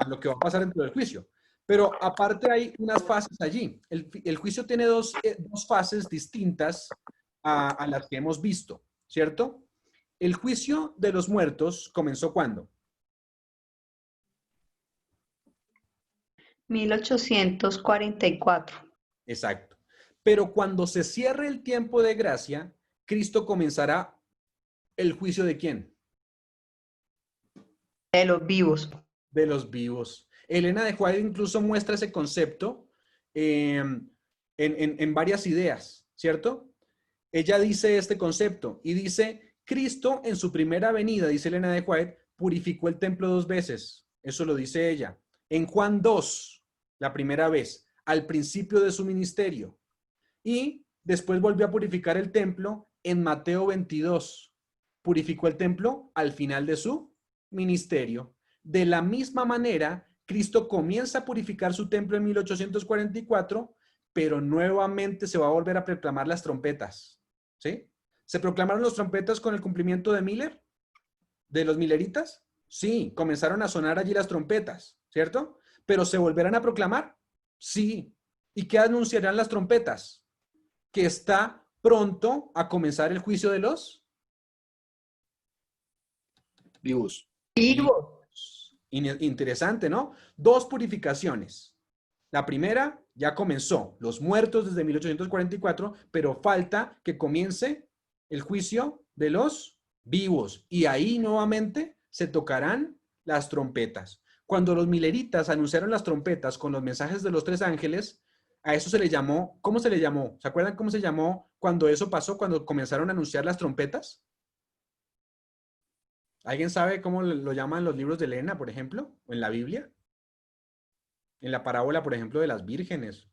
lo que va a pasar dentro del juicio. Pero aparte hay unas fases allí. El juicio tiene dos fases distintas a las que hemos visto, ¿cierto? El juicio de los muertos comenzó ¿cuándo? 1844. Exacto. Pero cuando se cierre el tiempo de gracia, Cristo comenzará el juicio ¿de quién? De los vivos. De los vivos. Elena de White incluso muestra ese concepto en varias ideas, ¿cierto? Ella dice este concepto y dice, Cristo en su primera venida, dice Elena de White, purificó el templo 2 veces. Eso lo dice ella. En Juan 2, la primera vez, al principio de su ministerio. Y después volvió a purificar el templo en Mateo 22. Purificó el templo al final de su ministerio. De la misma manera, Cristo comienza a purificar su templo en 1844, pero nuevamente se va a volver a proclamar las trompetas. ¿Sí? ¿Se proclamaron las trompetas con el cumplimiento de Miller? ¿De los milleritas? Sí, comenzaron a sonar allí las trompetas, ¿cierto? ¿Pero se volverán a proclamar? Sí. ¿Y qué anunciarán las trompetas? Que está pronto a comenzar el juicio de los Vivos. Interesante, ¿no? 2 purificaciones. La primera ya comenzó, los muertos desde 1844, pero falta que comience el juicio de los vivos. Y ahí nuevamente se tocarán las trompetas. Cuando los mileritas anunciaron las trompetas con los mensajes de los 3 ángeles, a eso se le llamó, ¿cómo se le llamó? ¿Se acuerdan cómo se llamó cuando eso pasó, cuando comenzaron a anunciar las trompetas? ¿Alguien sabe cómo lo llaman los libros de Elena, por ejemplo? ¿O en la Biblia? En la parábola, por ejemplo, de las vírgenes.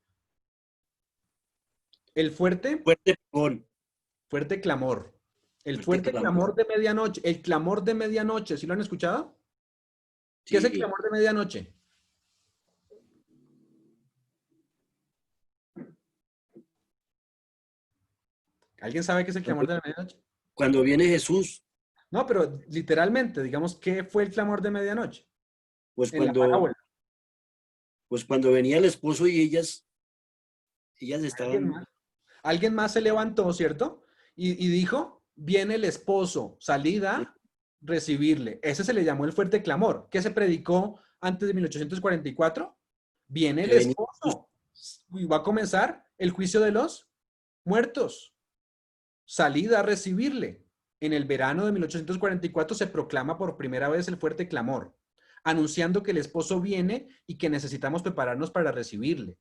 El fuerte pregón. Fuerte clamor. El Fuerte fuerte clamor de medianoche. El clamor de medianoche. ¿Sí lo han escuchado? ¿Qué es el Sí. clamor de medianoche? ¿Alguien sabe qué es el clamor de la medianoche? Cuando viene Jesús, No, pero literalmente, digamos, ¿qué fue el clamor de medianoche? pues En la parábola. cuando venía el esposo y ellas ¿Alguien estaban, más? Alguien más se levantó, ¿cierto? Y dijo, viene el esposo, salid a recibirle. Ese se le llamó el fuerte clamor. ¿Qué se predicó antes de 1844? Viene el Que venía esposo y va a comenzar el juicio de los muertos. Salid a recibirle. En el verano de 1844 se proclama por primera vez el fuerte clamor, anunciando que el esposo viene y que necesitamos prepararnos para recibirle,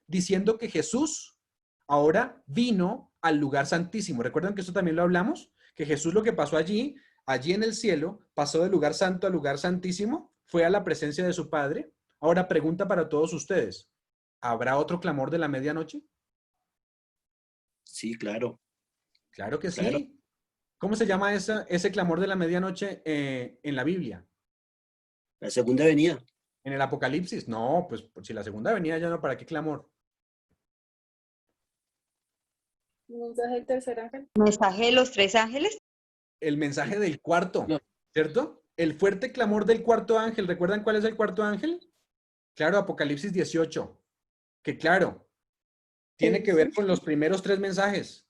diciendo que Jesús ahora vino al lugar santísimo. ¿Recuerdan que esto también lo hablamos? Que Jesús lo que pasó allí en el cielo, pasó del lugar santo al lugar santísimo, fue a la presencia de su Padre. Ahora pregunta para todos ustedes, ¿habrá otro clamor de la medianoche? Sí, claro. Claro que Claro. sí. ¿Cómo se llama ese clamor de la medianoche en la Biblia? La segunda venida. ¿En el Apocalipsis? No, pues si la segunda venida ya no, ¿para qué clamor? ¿Mensaje del tercer ángel? Mensaje de los 3 ángeles. El mensaje del cuarto, No. ¿cierto? El fuerte clamor del cuarto ángel. ¿Recuerdan cuál es el cuarto ángel? Claro, Apocalipsis 18. Que claro, tiene que ver con los primeros 3 mensajes.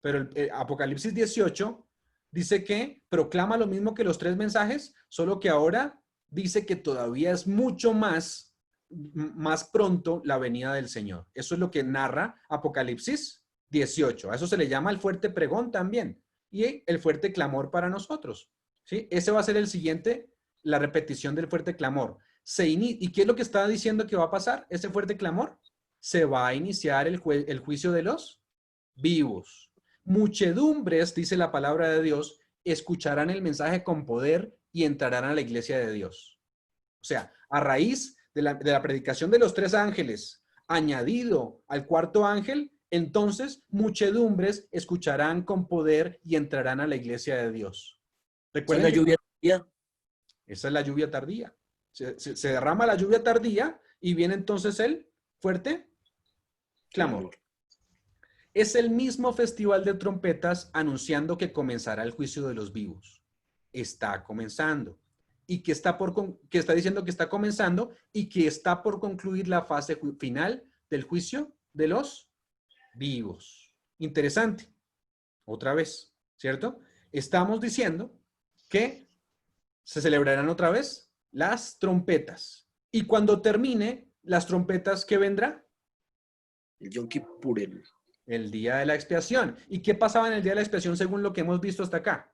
Pero el Apocalipsis 18 dice que proclama lo mismo que los 3 mensajes, solo que ahora dice que todavía es mucho más pronto la venida del Señor. Eso es lo que narra Apocalipsis 18. A eso se le llama el fuerte pregón también. Y el fuerte clamor para nosotros. ¿Sí? Ese va a ser el siguiente, la repetición del fuerte clamor. ¿Y qué es lo que está diciendo que va a pasar? Ese fuerte clamor. Se va a iniciar el juicio de los vivos. Muchedumbres, dice la palabra de Dios, escucharán el mensaje con poder y entrarán a la iglesia de Dios. O sea, a raíz de la predicación de los 3 ángeles, añadido al cuarto ángel, entonces muchedumbres escucharán con poder y entrarán a la iglesia de Dios. ¿Recuerden la lluvia tardía? Esa es la lluvia tardía. Se derrama la lluvia tardía y viene entonces el fuerte clamor. Es el mismo festival de trompetas anunciando que comenzará el juicio de los vivos. Está comenzando. Y que está diciendo que está comenzando y que está por concluir la fase final del juicio de los vivos. Interesante. Otra vez, ¿cierto? Estamos diciendo que se celebrarán otra vez las trompetas. Y cuando termine las trompetas, ¿qué vendrá? El Yom Kippur, El día de la expiación. ¿Y qué pasaba en el día de la expiación según lo que hemos visto hasta acá?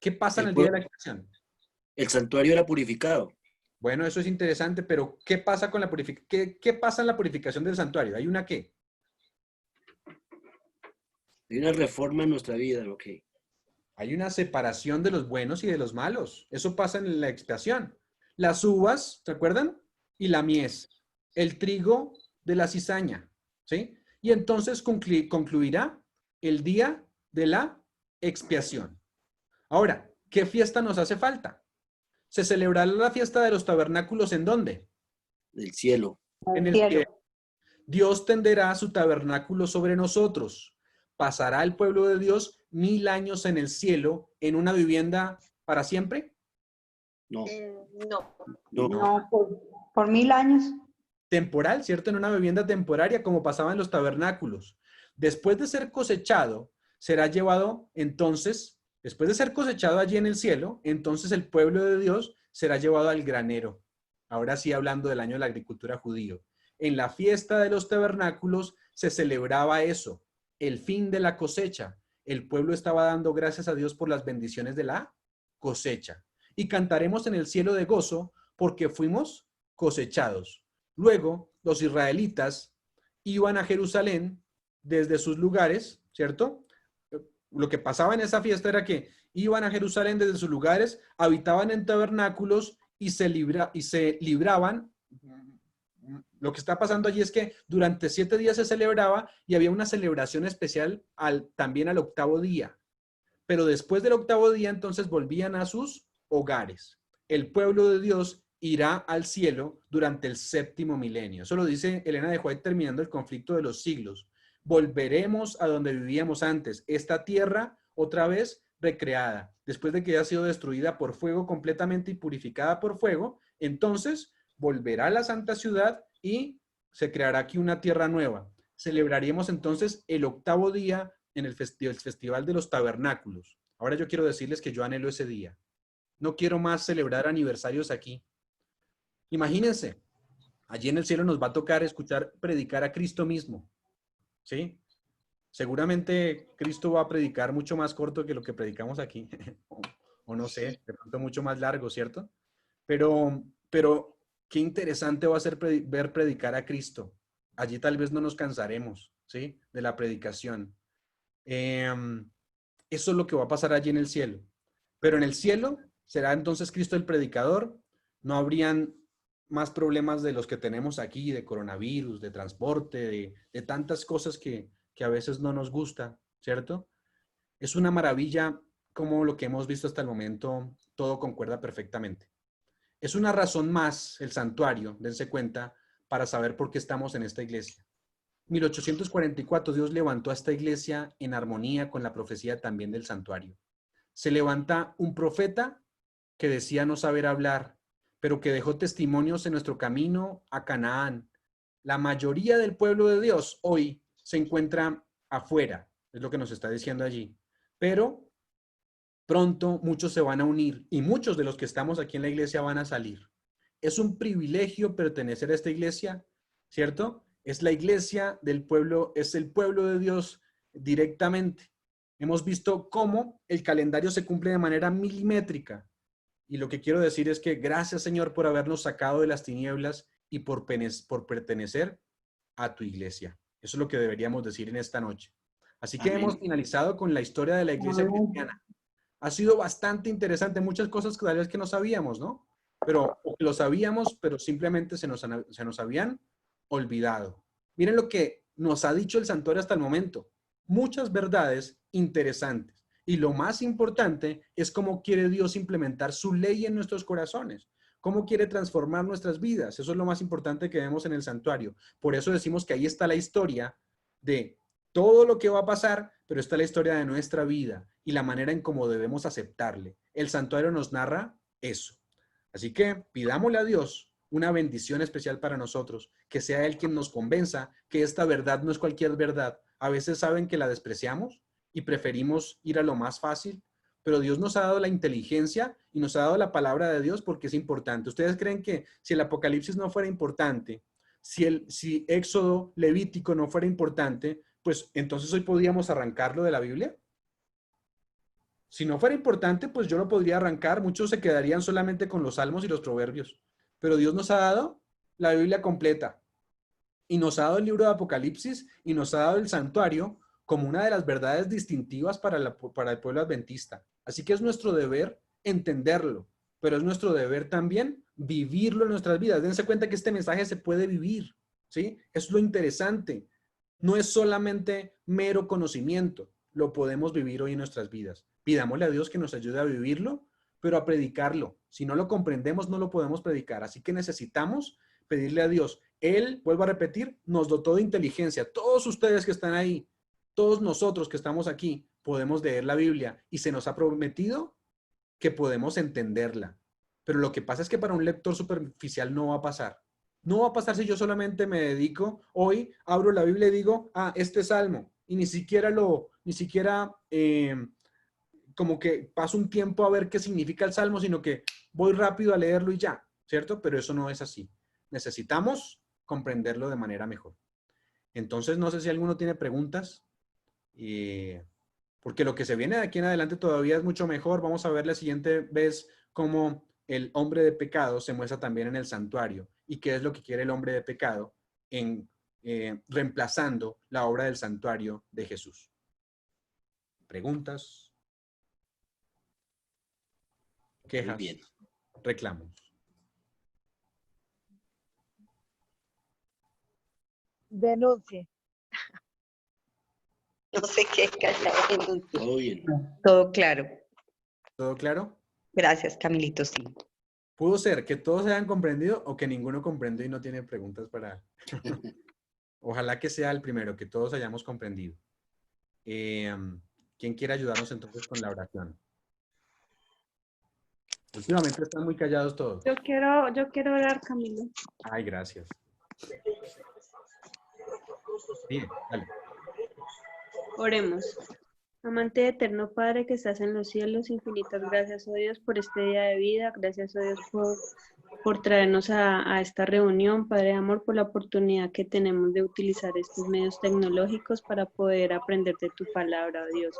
¿Qué pasa en el, el día de pue- la expiación? el santuario era purificado. Bueno, eso es interesante, pero ¿qué pasa con la qué pasa en la purificación del santuario? ¿Hay una qué? Hay una reforma en nuestra vida, ok. Hay una separación de los buenos y de los malos. Eso pasa en la expiación. Las uvas, ¿se acuerdan? Y la mies. El trigo de la cizaña, ¿sí? Y entonces concluirá el día de la expiación. Ahora, ¿qué fiesta nos hace falta? ¿Se celebrará la fiesta de los tabernáculos en dónde? Del cielo. En el Cielo. cielo. Dios tenderá su tabernáculo sobre nosotros. ¿Pasará el pueblo de Dios 1000 años en el cielo en una vivienda para siempre? No, No. no. No, por 1000 años. Temporal, ¿cierto? En una vivienda temporaria como pasaba en los tabernáculos. Después de ser cosechado, será llevado entonces, después de ser cosechado allí en el cielo, entonces el pueblo de Dios será llevado al granero. Ahora sí hablando del año de la agricultura judío. En la fiesta de los tabernáculos se celebraba eso, el fin de la cosecha. El pueblo estaba dando gracias a Dios por las bendiciones de la cosecha. Y cantaremos en el cielo de gozo porque fuimos cosechados. Luego, los israelitas iban a Jerusalén desde sus lugares, ¿cierto? Lo que pasaba en esa fiesta era que iban a Jerusalén desde sus lugares, habitaban en tabernáculos y se libraban. Lo que está pasando allí es que durante 7 días se celebraba y había una celebración especial también al octavo día. Pero después del octavo día, entonces volvían a sus hogares. El pueblo de Dios irá al cielo durante el 7º milenio. Eso lo dice Elena de White terminando el conflicto de los siglos. Volveremos a donde vivíamos antes, esta tierra otra vez recreada. Después de que haya sido destruida por fuego completamente y purificada por fuego, entonces volverá a la santa ciudad y se creará aquí una tierra nueva. Celebraríamos entonces el octavo día en el festival de los tabernáculos. Ahora yo quiero decirles que yo anhelo ese día. No quiero más celebrar aniversarios aquí. Imagínense, allí en el cielo nos va a tocar escuchar predicar a Cristo mismo, ¿sí? Seguramente Cristo va a predicar mucho más corto que lo que predicamos aquí, o no sé, de pronto mucho más largo, ¿cierto? Pero qué interesante va a ser ver predicar a Cristo. Allí tal vez no nos cansaremos, ¿sí? De la predicación. Eso es lo que va a pasar allí en el cielo. Pero en el cielo será entonces Cristo el predicador. No habrían más problemas de los que tenemos aquí, de coronavirus, de transporte, de tantas cosas que a veces no nos gusta, ¿cierto? Es una maravilla como lo que hemos visto hasta el momento, todo concuerda perfectamente. Es una razón más el santuario, dense cuenta, para saber por qué estamos en esta iglesia. 1844 Dios levantó a esta iglesia en armonía con la profecía también del santuario. Se levanta un profeta que decía no saber hablar, pero que dejó testimonios en nuestro camino a Canaán. La mayoría del pueblo de Dios hoy se encuentra afuera, es lo que nos está diciendo allí. Pero pronto muchos se van a unir y muchos de los que estamos aquí en la iglesia van a salir. Es un privilegio pertenecer a esta iglesia, ¿cierto? Es la iglesia del pueblo, es el pueblo de Dios directamente. Hemos visto cómo el calendario se cumple de manera milimétrica. Y lo que quiero decir es que gracias, Señor, por habernos sacado de las tinieblas y por pertenecer a tu iglesia. Eso es lo que deberíamos decir en esta noche. Así que hemos finalizado con la historia de la iglesia cristiana. Ha sido bastante interesante, muchas cosas que tal vez que no sabíamos, ¿no? Pero lo sabíamos, pero simplemente se nos habían olvidado. Miren lo que nos ha dicho el santuario hasta el momento. Muchas verdades interesantes. Y lo más importante es cómo quiere Dios implementar su ley en nuestros corazones. Cómo quiere transformar nuestras vidas. Eso es lo más importante que vemos en el santuario. Por eso decimos que ahí está la historia de todo lo que va a pasar, pero está la historia de nuestra vida y la manera en cómo debemos aceptarle. El santuario nos narra eso. Así que pidámosle a Dios una bendición especial para nosotros, que sea Él quien nos convenza que esta verdad no es cualquier verdad. A veces saben que la despreciamos y preferimos ir a lo más fácil, pero Dios nos ha dado la inteligencia y nos ha dado la palabra de Dios porque es importante. ¿Ustedes creen que si el Apocalipsis no fuera importante, si Éxodo, Levítico no fuera importante, pues entonces hoy podríamos arrancarlo de la Biblia. Si no fuera importante, pues yo lo podría arrancar. Muchos se quedarían solamente con los salmos y los proverbios. Pero Dios nos ha dado la Biblia completa. Y nos ha dado el libro de Apocalipsis y nos ha dado el santuario como una de las verdades distintivas para el pueblo adventista. Así que es nuestro deber entenderlo, pero es nuestro deber también vivirlo en nuestras vidas. Dense cuenta que este mensaje se puede vivir, ¿sí? Es lo interesante. No es solamente mero conocimiento, lo podemos vivir hoy en nuestras vidas. Pidámosle a Dios que nos ayude a vivirlo, pero a predicarlo. Si no lo comprendemos, no lo podemos predicar. Así que necesitamos pedirle a Dios. Él, vuelvo a repetir, nos dotó de inteligencia. Todos ustedes que están ahí, todos nosotros que estamos aquí, podemos leer la Biblia y se nos ha prometido que podemos entenderla. Pero lo que pasa es que para un lector superficial no va a pasar. No va a pasar si yo solamente me dedico, hoy abro la Biblia y digo, este salmo, y ni siquiera como que paso un tiempo a ver qué significa el salmo, sino que voy rápido a leerlo y ya, ¿cierto? Pero eso no es así. Necesitamos comprenderlo de manera mejor. Entonces, no sé si alguno tiene preguntas, porque lo que se viene de aquí en adelante todavía es mucho mejor. Vamos a ver la siguiente vez cómo el hombre de pecado se muestra también en el santuario y qué es lo que quiere el hombre de pecado en reemplazando la obra del santuario de Jesús. ¿Preguntas? ¿Quejas? Muy bien. ¿Reclamos? Denuncie. No sé qué callar. Todo bien. Todo claro. ¿Todo claro? Gracias, Camilito, sí. Pudo ser que todos hayan comprendido o que ninguno comprendió y no tiene preguntas para... Ojalá que sea el primero, que todos hayamos comprendido. ¿Quién quiere ayudarnos entonces con la oración? Últimamente están muy callados todos. Yo quiero orar, Camilo. Ay, gracias. Bien, dale. Oremos. Amante eterno Padre que estás en los cielos, infinitas gracias, oh Dios, por este día de vida. Gracias, oh Dios, por traernos a esta reunión. Padre de amor, por la oportunidad que tenemos de utilizar estos medios tecnológicos para poder aprender de tu palabra, oh Dios.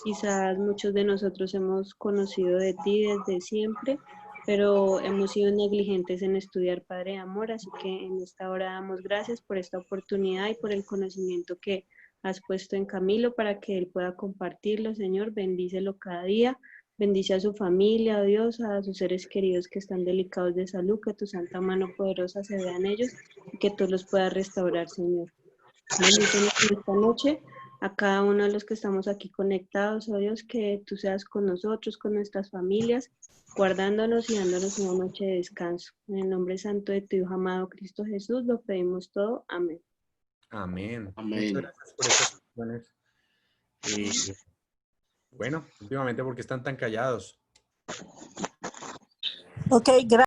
Quizás muchos de nosotros hemos conocido de ti desde siempre, pero hemos sido negligentes en estudiar, Padre de amor. Así que en esta hora damos gracias por esta oportunidad y por el conocimiento que has puesto en Camilo para que él pueda compartirlo, Señor. Bendícelo cada día. Bendice a su familia, a Dios, a sus seres queridos que están delicados de salud, que tu santa mano poderosa se vea en ellos y que tú los puedas restaurar, Señor. Bendícenos esta noche a cada uno de los que estamos aquí conectados, oh Dios, que tú seas con nosotros, con nuestras familias, guardándonos y dándonos una noche de descanso. En el nombre santo de tu Hijo amado Cristo Jesús, lo pedimos todo. Amén. Amén. Amén. Muchas gracias por estas acciones. Bueno, últimamente porque están tan callados. Ok, gracias.